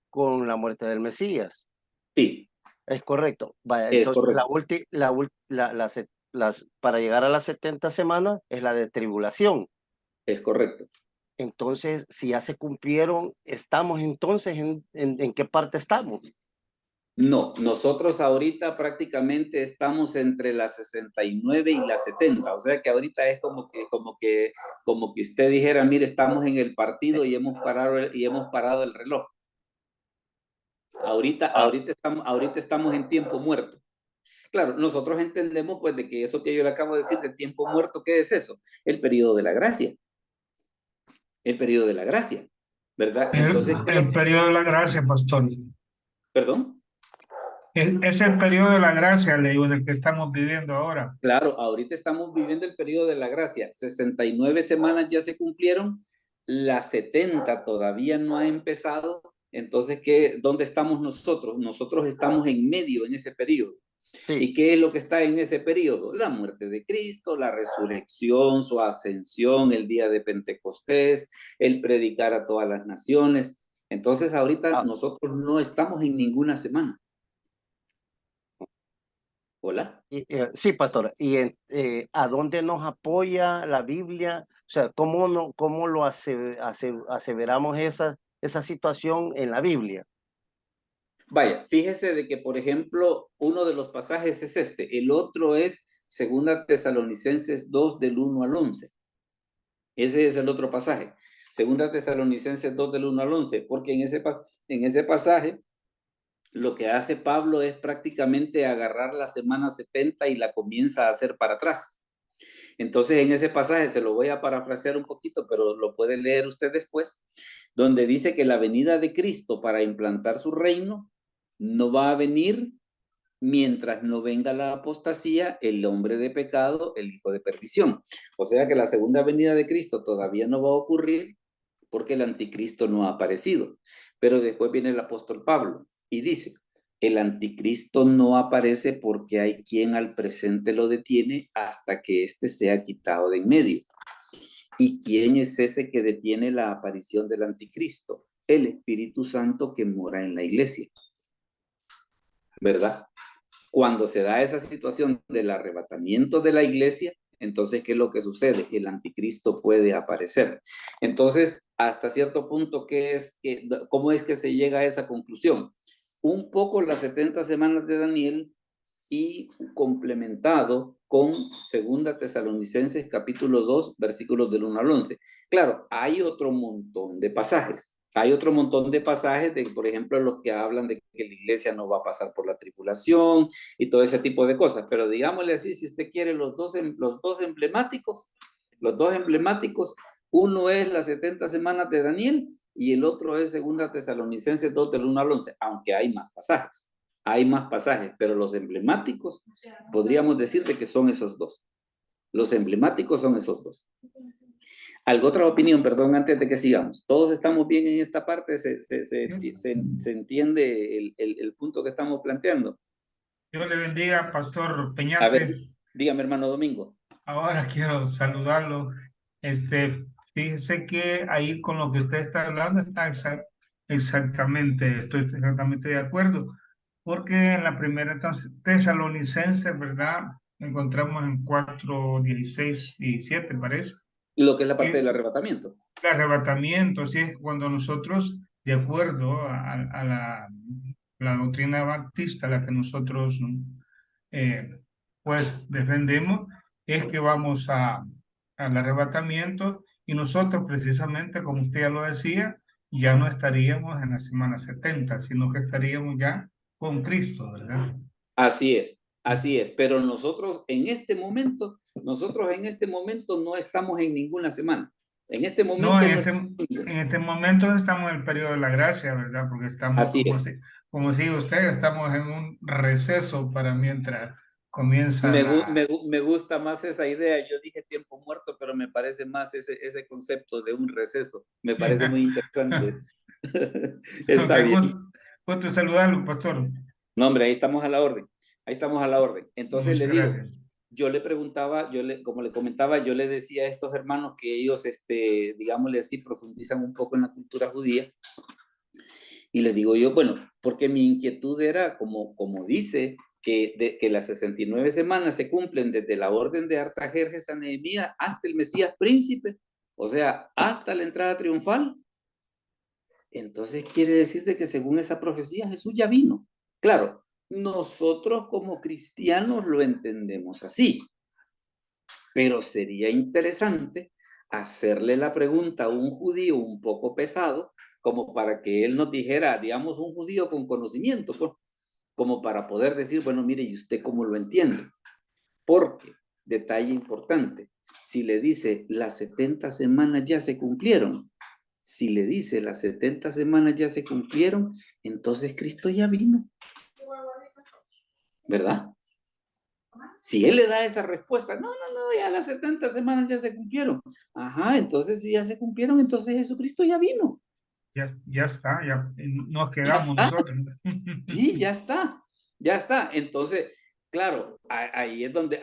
con la muerte del Mesías. Sí, Es correcto. Vaya, es entonces correcto. para llegar a las 70 semanas es la de tribulación. Es correcto. Entonces, si ya se cumplieron, estamos entonces ¿en qué parte estamos? No, nosotros ahorita prácticamente estamos entre las 69 y las 70, o sea que ahorita es como que usted dijera, mire, estamos en el partido y hemos parado el reloj. Ahorita estamos en tiempo muerto. Claro, nosotros entendemos pues de que eso que yo le acabo de decir de tiempo muerto, ¿qué es eso? El periodo de la gracia. El periodo de la gracia, ¿verdad? Entonces, El periodo de la gracia, pastor. ¿perdón? Es el periodo de la gracia, le digo, en el que estamos viviendo ahora. Claro, ahorita estamos viviendo el periodo de la gracia. 69 semanas ya se cumplieron, las 70 todavía no ha empezado. Entonces, ¿dónde estamos nosotros? Nosotros estamos en medio en ese periodo. Sí. ¿Y qué es lo que está en ese periodo? La muerte de Cristo, la resurrección, su ascensión, el día de Pentecostés, el predicar a todas las naciones. Entonces, ahorita nosotros no estamos en ninguna semana. Hola. Sí, pastor. ¿Y a dónde nos apoya la Biblia? O sea, ¿cómo lo aseveramos esa situación en la Biblia? Vaya, fíjese de que, por ejemplo, uno de los pasajes es este, el otro es 2 Tesalonicenses 2 del 1 al 11. Ese es el otro pasaje. 2 Tesalonicenses 2 del 1 al 11, porque en ese pasaje lo que hace Pablo es prácticamente agarrar la semana 70 y la comienza a hacer para atrás. Entonces, en ese pasaje, se lo voy a parafrasear un poquito, pero lo puede leer usted después, donde dice que la venida de Cristo para implantar su reino no va a venir mientras no venga la apostasía, el hombre de pecado, el hijo de perdición. O sea que la segunda venida de Cristo todavía no va a ocurrir porque el anticristo no ha aparecido. Pero después viene el apóstol Pablo y dice, el anticristo no aparece porque hay quien al presente lo detiene hasta que éste sea quitado de en medio. ¿Y quién es ese que detiene la aparición del anticristo? El Espíritu Santo que mora en la iglesia. ¿Verdad? Cuando se da esa situación del arrebatamiento de la iglesia, entonces, ¿qué es lo que sucede? El anticristo puede aparecer. Entonces, hasta cierto punto, ¿cómo es que se llega a esa conclusión? Un poco las 70 semanas de Daniel y complementado con 2 Tesalonicenses capítulo 2, versículos del 1 al 11. Claro, hay otro montón de pasajes. Hay otro montón de pasajes, por ejemplo, los que hablan de que la iglesia no va a pasar por la tribulación y todo ese tipo de cosas. Pero digámosle así, si usted quiere los dos emblemáticos, uno es las 70 semanas de Daniel y el otro es 2 Tesalonicenses 2 del 1 al 11, aunque hay más pasajes. Hay más pasajes, pero los emblemáticos, podríamos decir de que son esos dos. Los emblemáticos son esos dos. ¿Alguna otra opinión, perdón, antes de que sigamos? ¿Todos estamos bien en esta parte? ¿Se entiende el punto que estamos planteando? Dios le bendiga, pastor Peñate. A ver, dígame, hermano Domingo. Ahora quiero saludarlo. Fíjese que ahí con lo que usted está hablando estoy exactamente de acuerdo. Porque en la primera Tesalonicense, ¿verdad? Encontramos en 4:16 y 17, parece. Lo que es la parte del arrebatamiento. El arrebatamiento, así es cuando nosotros, de acuerdo a la doctrina baptista, la que nosotros pues defendemos, es que vamos al arrebatamiento y nosotros precisamente, como usted ya lo decía, ya no estaríamos en la semana 70, sino que estaríamos ya con Cristo, ¿verdad? Así es, pero nosotros en este momento no estamos en ninguna semana. En este momento No, no en este momento estamos en el periodo de la gracia, ¿verdad? Porque estamos, Así es. como sigue usted, estamos en un receso para mientras comienza Me gusta más esa idea. Yo dije tiempo muerto, pero me parece más ese concepto de un receso. Me parece muy interesante. Está Ok, bien. gusto saludarlo, pastor. No, hombre, ahí estamos a la orden. Ahí estamos a la orden. Entonces Muchas le digo, gracias. yo le preguntaba, como le comentaba, yo le decía a estos hermanos que ellos, digámosle así, profundizan un poco en la cultura judía. Y le digo yo, bueno, porque mi inquietud era, como dice, que las 69 semanas se cumplen desde la orden de Artajerjes a Nehemías hasta el Mesías príncipe, o sea, hasta la entrada triunfal. Entonces quiere decir de que según esa profecía Jesús ya vino. Claro, nosotros como cristianos lo entendemos así, pero sería interesante hacerle la pregunta a un judío un poco pesado, como para que él nos dijera, digamos, un judío con conocimiento, pues, como para poder decir, bueno, mire, ¿y usted cómo lo entiende? Porque, detalle importante, si le dice las 70 semanas ya se cumplieron, si le dice las 70 semanas ya se cumplieron, entonces Cristo ya vino, ¿verdad? Si él le da esa respuesta, no, ya las 70 semanas ya se cumplieron. Ajá, entonces si ya se cumplieron, entonces Jesucristo ya vino. Ya está, ya nos quedamos nosotros. Sí, ya está. Entonces, claro, ahí es donde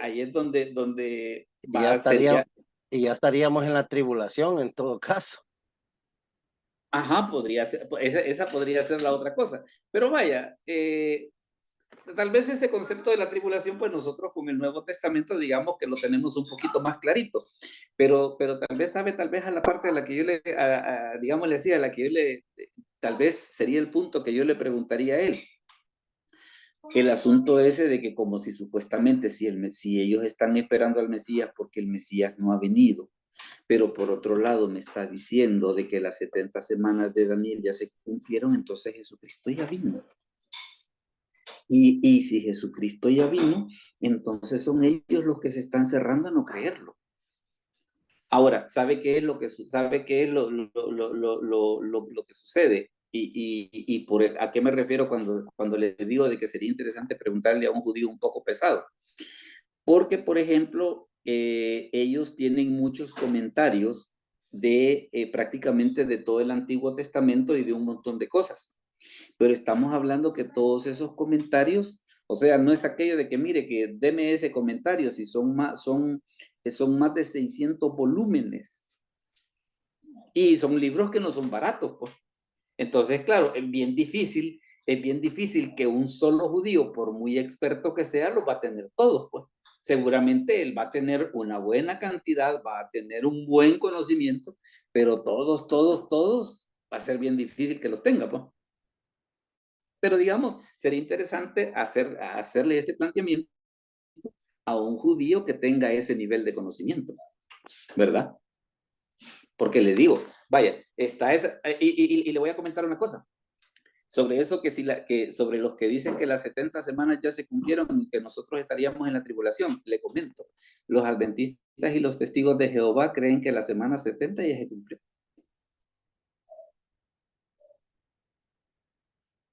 sería. Y ya estaríamos en la tribulación en todo caso. Ajá, podría ser, esa podría ser la otra cosa. Pero vaya, tal vez ese concepto de la tribulación, pues nosotros con el Nuevo Testamento, digamos que lo tenemos un poquito más clarito, pero tal vez tal vez a la parte a la que yo digamos, le decía, a la que yo tal vez sería el punto que yo le preguntaría a él. El asunto ese de que como si supuestamente si ellos están esperando al Mesías porque el Mesías no ha venido, pero por otro lado me está diciendo de que las 70 semanas de Daniel ya se cumplieron, entonces Jesucristo ya vino. Y si Jesucristo ya vino, entonces son ellos los que se están cerrando a no creerlo. Ahora, ¿sabe qué es lo que sucede? ¿A qué me refiero cuando le digo de que sería interesante preguntarle a un judío un poco pesado? Porque, por ejemplo, ellos tienen muchos comentarios de prácticamente de todo el Antiguo Testamento y de un montón de cosas. Pero estamos hablando que todos esos comentarios, o sea, no es aquello de que mire, que deme ese comentario, si son más de 600 volúmenes. Y son libros que no son baratos, pues. Entonces, claro, es bien difícil que un solo judío, por muy experto que sea, los va a tener todos, pues. Seguramente él va a tener una buena cantidad, va a tener un buen conocimiento, pero todos, va a ser bien difícil que los tenga, pues. Pero digamos, sería interesante hacerle este planteamiento a un judío que tenga ese nivel de conocimiento, ¿verdad? Porque le digo, vaya, y le voy a comentar una cosa. Sobre eso sobre los que dicen que las 70 semanas ya se cumplieron y que nosotros estaríamos en la tribulación, le comento. Los adventistas y los testigos de Jehová creen que la semana 70 ya se cumplió.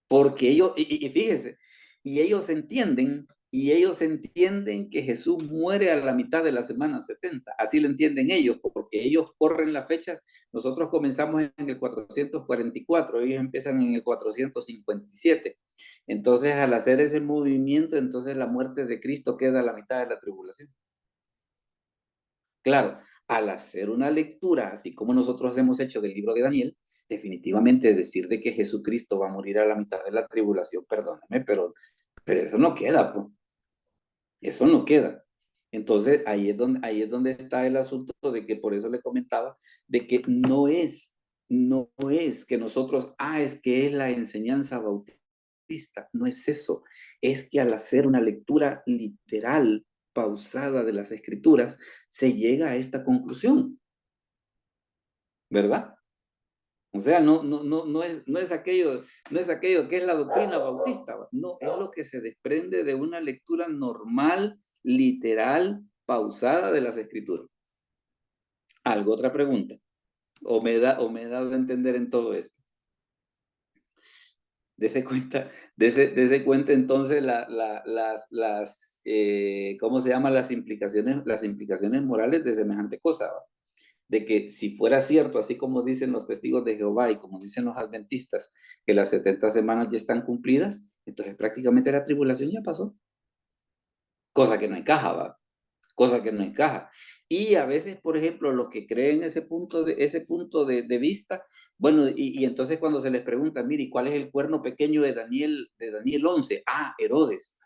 Porque ellos, y fíjese, ellos entienden que Jesús muere a la mitad de la semana 70. Así lo entienden ellos, porque ellos corren las fechas. Nosotros comenzamos en el 444, ellos empiezan en el 457. Entonces, al hacer ese movimiento, entonces la muerte de Cristo queda a la mitad de la tribulación. Claro, al hacer una lectura, así como nosotros hemos hecho del libro de Daniel, definitivamente decir de que Jesucristo va a morir a la mitad de la tribulación, perdóname, pero eso no queda, pues. Eso no queda. Entonces, ahí es donde está el asunto de que por eso le comentaba, de que no es que nosotros, es que es la enseñanza bautista, no es eso, es que al hacer una lectura literal, pausada de las escrituras, se llega a esta conclusión, ¿verdad? O sea, no es aquello que es la doctrina bautista, no, es lo que se desprende de una lectura normal, literal, pausada de las escrituras. ¿Algo otra pregunta? ¿O me he dado a entender en todo esto? Dese cuenta entonces ¿cómo se llaman las implicaciones morales de semejante cosa? ¿Va? De que si fuera cierto, así como dicen los testigos de Jehová y como dicen los adventistas, que las 70 semanas ya están cumplidas, entonces prácticamente la tribulación ya pasó. Cosa que no encaja, ¿va? Cosa que no encaja. Y a veces, por ejemplo, los que creen ese punto de vista, bueno, y entonces cuando se les pregunta, mire, ¿cuál es el cuerno pequeño de Daniel 11? Ah, Herodes.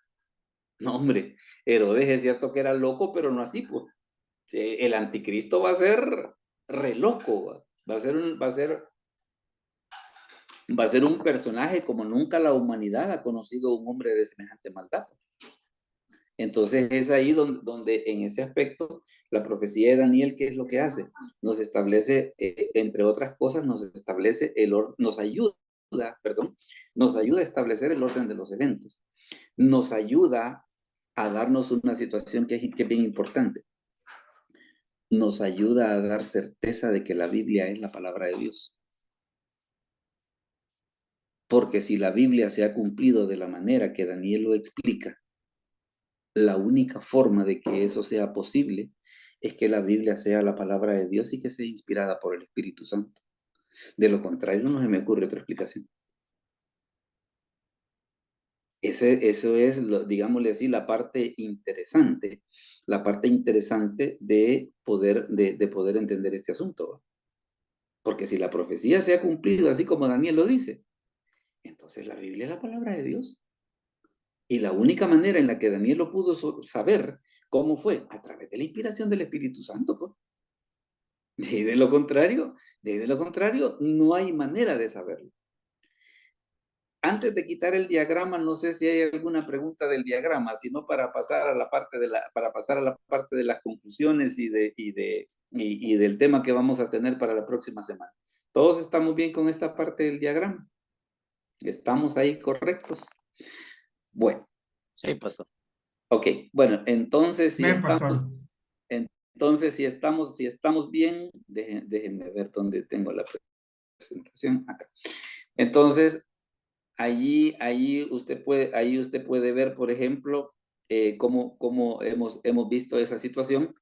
No, hombre, Herodes es cierto que era loco, pero no así, pues. El anticristo va a ser re loco, va a ser un personaje como nunca la humanidad ha conocido un hombre de semejante maldad. Entonces es ahí donde en ese aspecto la profecía de Daniel, ¿qué es lo que hace? Nos establece, entre otras cosas, nos ayuda a establecer el orden de los eventos. Nos ayuda a darnos una situación que es bien importante. Nos ayuda a dar certeza de que la Biblia es la palabra de Dios. Porque si la Biblia se ha cumplido de la manera que Daniel lo explica, la única forma de que eso sea posible es que la Biblia sea la palabra de Dios y que sea inspirada por el Espíritu Santo. De lo contrario, no se me ocurre otra explicación. Eso es, digámosle así, la parte interesante de poder entender este asunto. Porque si la profecía se ha cumplido así como Daniel lo dice, entonces la Biblia es la palabra de Dios. Y la única manera en la que Daniel lo pudo saber, ¿cómo fue? A través de la inspiración del Espíritu Santo, pues. De lo contrario, no hay manera de saberlo. Antes de quitar el diagrama, no sé si hay alguna pregunta del diagrama, sino para pasar a la parte de las conclusiones y del tema que vamos a tener para la próxima semana. ¿Todos estamos bien con esta parte del diagrama? ¿Estamos ahí correctos? Bueno. Sí, pastor. Ok, bueno, entonces Bien, pastor. si estamos bien, déjenme ver dónde tengo la presentación, acá. Entonces, ahí usted puede ver, por ejemplo, cómo hemos visto esa situación.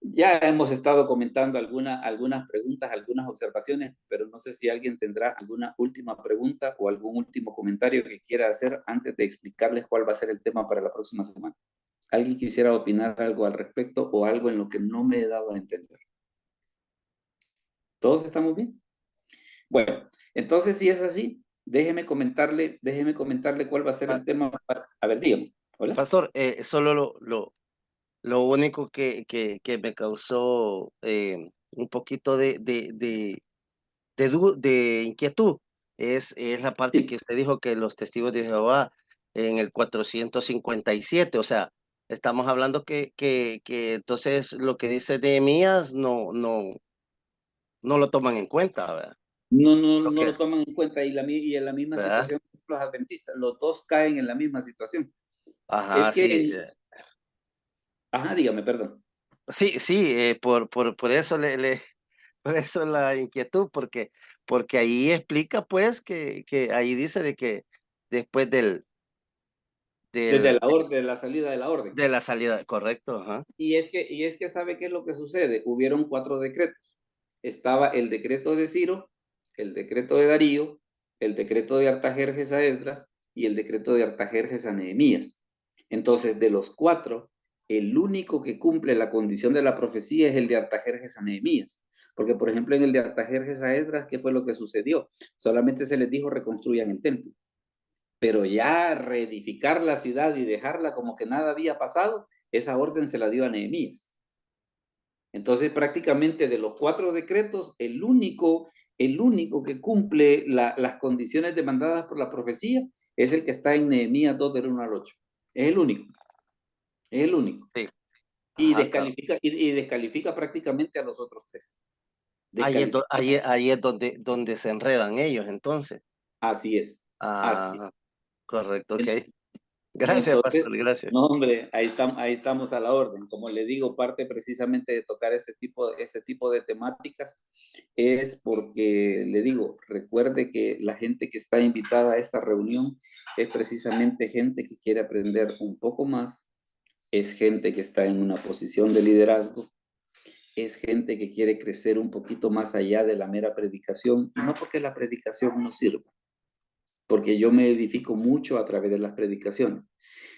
Ya hemos estado comentando algunas preguntas, algunas observaciones, pero no sé si alguien tendrá alguna última pregunta o algún último comentario que quiera hacer antes de explicarles cuál va a ser el tema para la próxima semana. ¿Alguien quisiera opinar algo al respecto o algo en lo que no me he dado a entender? ¿Todos estamos bien? Bueno, entonces si es así, déjeme comentarle cuál va a ser el tema. A ver, dígame. Hola. Pastor, solo lo único que me causó un poquito de inquietud es la parte Sí. que usted dijo que los testigos de Jehová en el 457, o sea, estamos hablando que entonces lo que dice Nehemías no lo toman en cuenta, ¿verdad? No Okay. lo toman en cuenta y en la misma ¿Verdad? situación los adventistas, los dos caen en la misma situación. Ajá, Es que, sí. Ajá, dígame, perdón. Sí, por eso por eso la inquietud, porque ahí explica pues que ahí dice de que después Desde la salida de la orden. de la salida, correcto, ajá. Y es que ¿sabe qué es lo que sucede? Hubieron 4 decretos. Estaba el decreto de Ciro, el decreto de Darío, el decreto de Artajerjes a Esdras y el decreto de Artajerjes a Nehemías. Entonces, de los 4, el único que cumple la condición de la profecía es el de Artajerjes a Nehemías. Porque, por ejemplo, en el de Artajerjes a Esdras, ¿qué fue lo que sucedió? Solamente se les dijo reconstruyan el templo. Pero ya reedificar la ciudad y dejarla como que nada había pasado, esa orden se la dio a Nehemías. Entonces, prácticamente de los 4 decretos, el único que cumple las condiciones demandadas por la profecía es el que está en Nehemías 2, del 1 al 8. Es el único. Es el único. Sí. Y Ajá, claro. descalifica prácticamente a los otros 3. Ahí es donde se enredan ellos, entonces. Así es. Así es. Ah, correcto, ok. Gracias, Entonces, pastor, gracias. no, hombre, ahí estamos a la orden. Como le digo, parte precisamente de tocar este tipo de temáticas es porque, le digo, recuerde que la gente que está invitada a esta reunión es precisamente gente que quiere aprender un poco más, es gente que está en una posición de liderazgo, es gente que quiere crecer un poquito más allá de la mera predicación, y no porque la predicación no sirva, porque yo me edifico mucho a través de las predicaciones,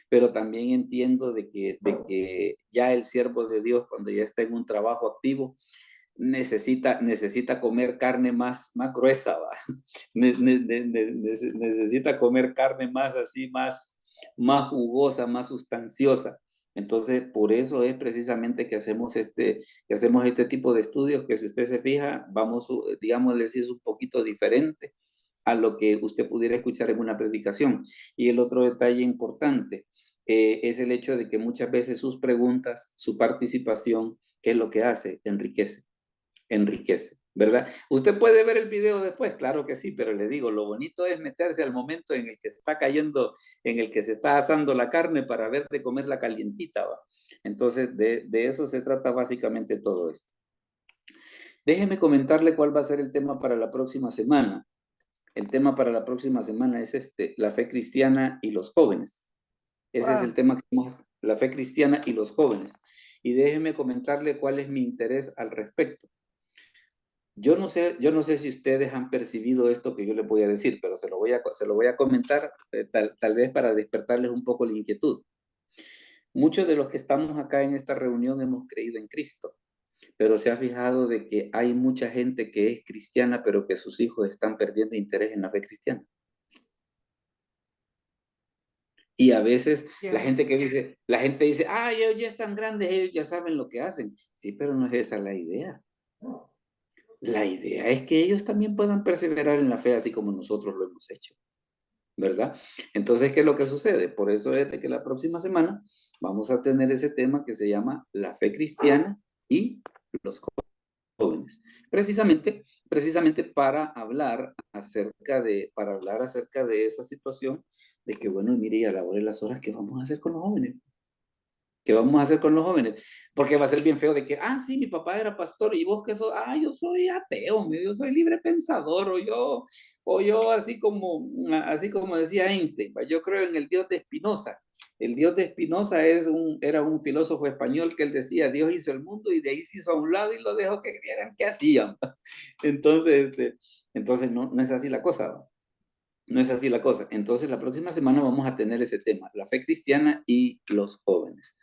pero también entiendo de que ya el siervo de Dios, cuando ya está en un trabajo activo, necesita comer carne más gruesa, ¿va? Necesita comer carne más así, más jugosa, más sustanciosa. Entonces, por eso es precisamente que hacemos este tipo de estudios, que si usted se fija, vamos, digámosle, si es un poquito diferente a lo que usted pudiera escuchar en una predicación. Y el otro detalle importante es el hecho de que muchas veces sus preguntas, su participación, ¿qué es lo que hace? Enriquece, ¿verdad? Usted puede ver el video después, claro que sí, pero le digo, lo bonito es meterse al momento en el que está cayendo, en el que se está asando la carne para ver de comerla calientita, ¿va? Entonces, de eso se trata básicamente todo esto. Déjeme comentarle cuál va a ser el tema para la próxima semana. El tema para la próxima semana es la fe cristiana y los jóvenes. Ese es el tema que vamos, la fe cristiana y los jóvenes. Y déjeme comentarle cuál es mi interés al respecto. Yo no sé si ustedes han percibido esto que yo les voy a decir, pero se lo voy a comentar tal vez para despertarles un poco la inquietud. Muchos de los que estamos acá en esta reunión hemos creído en Cristo, pero se ha fijado de que hay mucha gente que es cristiana, pero que sus hijos están perdiendo interés en la fe cristiana. Y a veces la gente dice, ah, ellos ya están grandes, ellos ya saben lo que hacen. Sí, pero no es esa la idea. La idea es que ellos también puedan perseverar en la fe, así como nosotros lo hemos hecho, ¿verdad? Entonces, ¿qué es lo que sucede? Por eso es de que la próxima semana vamos a tener ese tema que se llama la fe cristiana y los jóvenes. Precisamente para hablar acerca de esa situación de que, bueno, mire, y a la hora de las horas, ¿qué vamos a hacer con los jóvenes? ¿Qué vamos a hacer con los jóvenes? Porque va a ser bien feo de que, sí, mi papá era pastor y vos que sos, yo soy ateo, yo soy libre pensador, o yo así como decía Einstein, yo creo en el Dios de Spinoza. El Dios de Spinoza era un filósofo español que él decía, Dios hizo el mundo y de ahí se hizo a un lado y lo dejó que vieran qué hacían. Entonces no es así la cosa, ¿no? No es así la cosa. Entonces, la próxima semana vamos a tener ese tema, la fe cristiana y los jóvenes.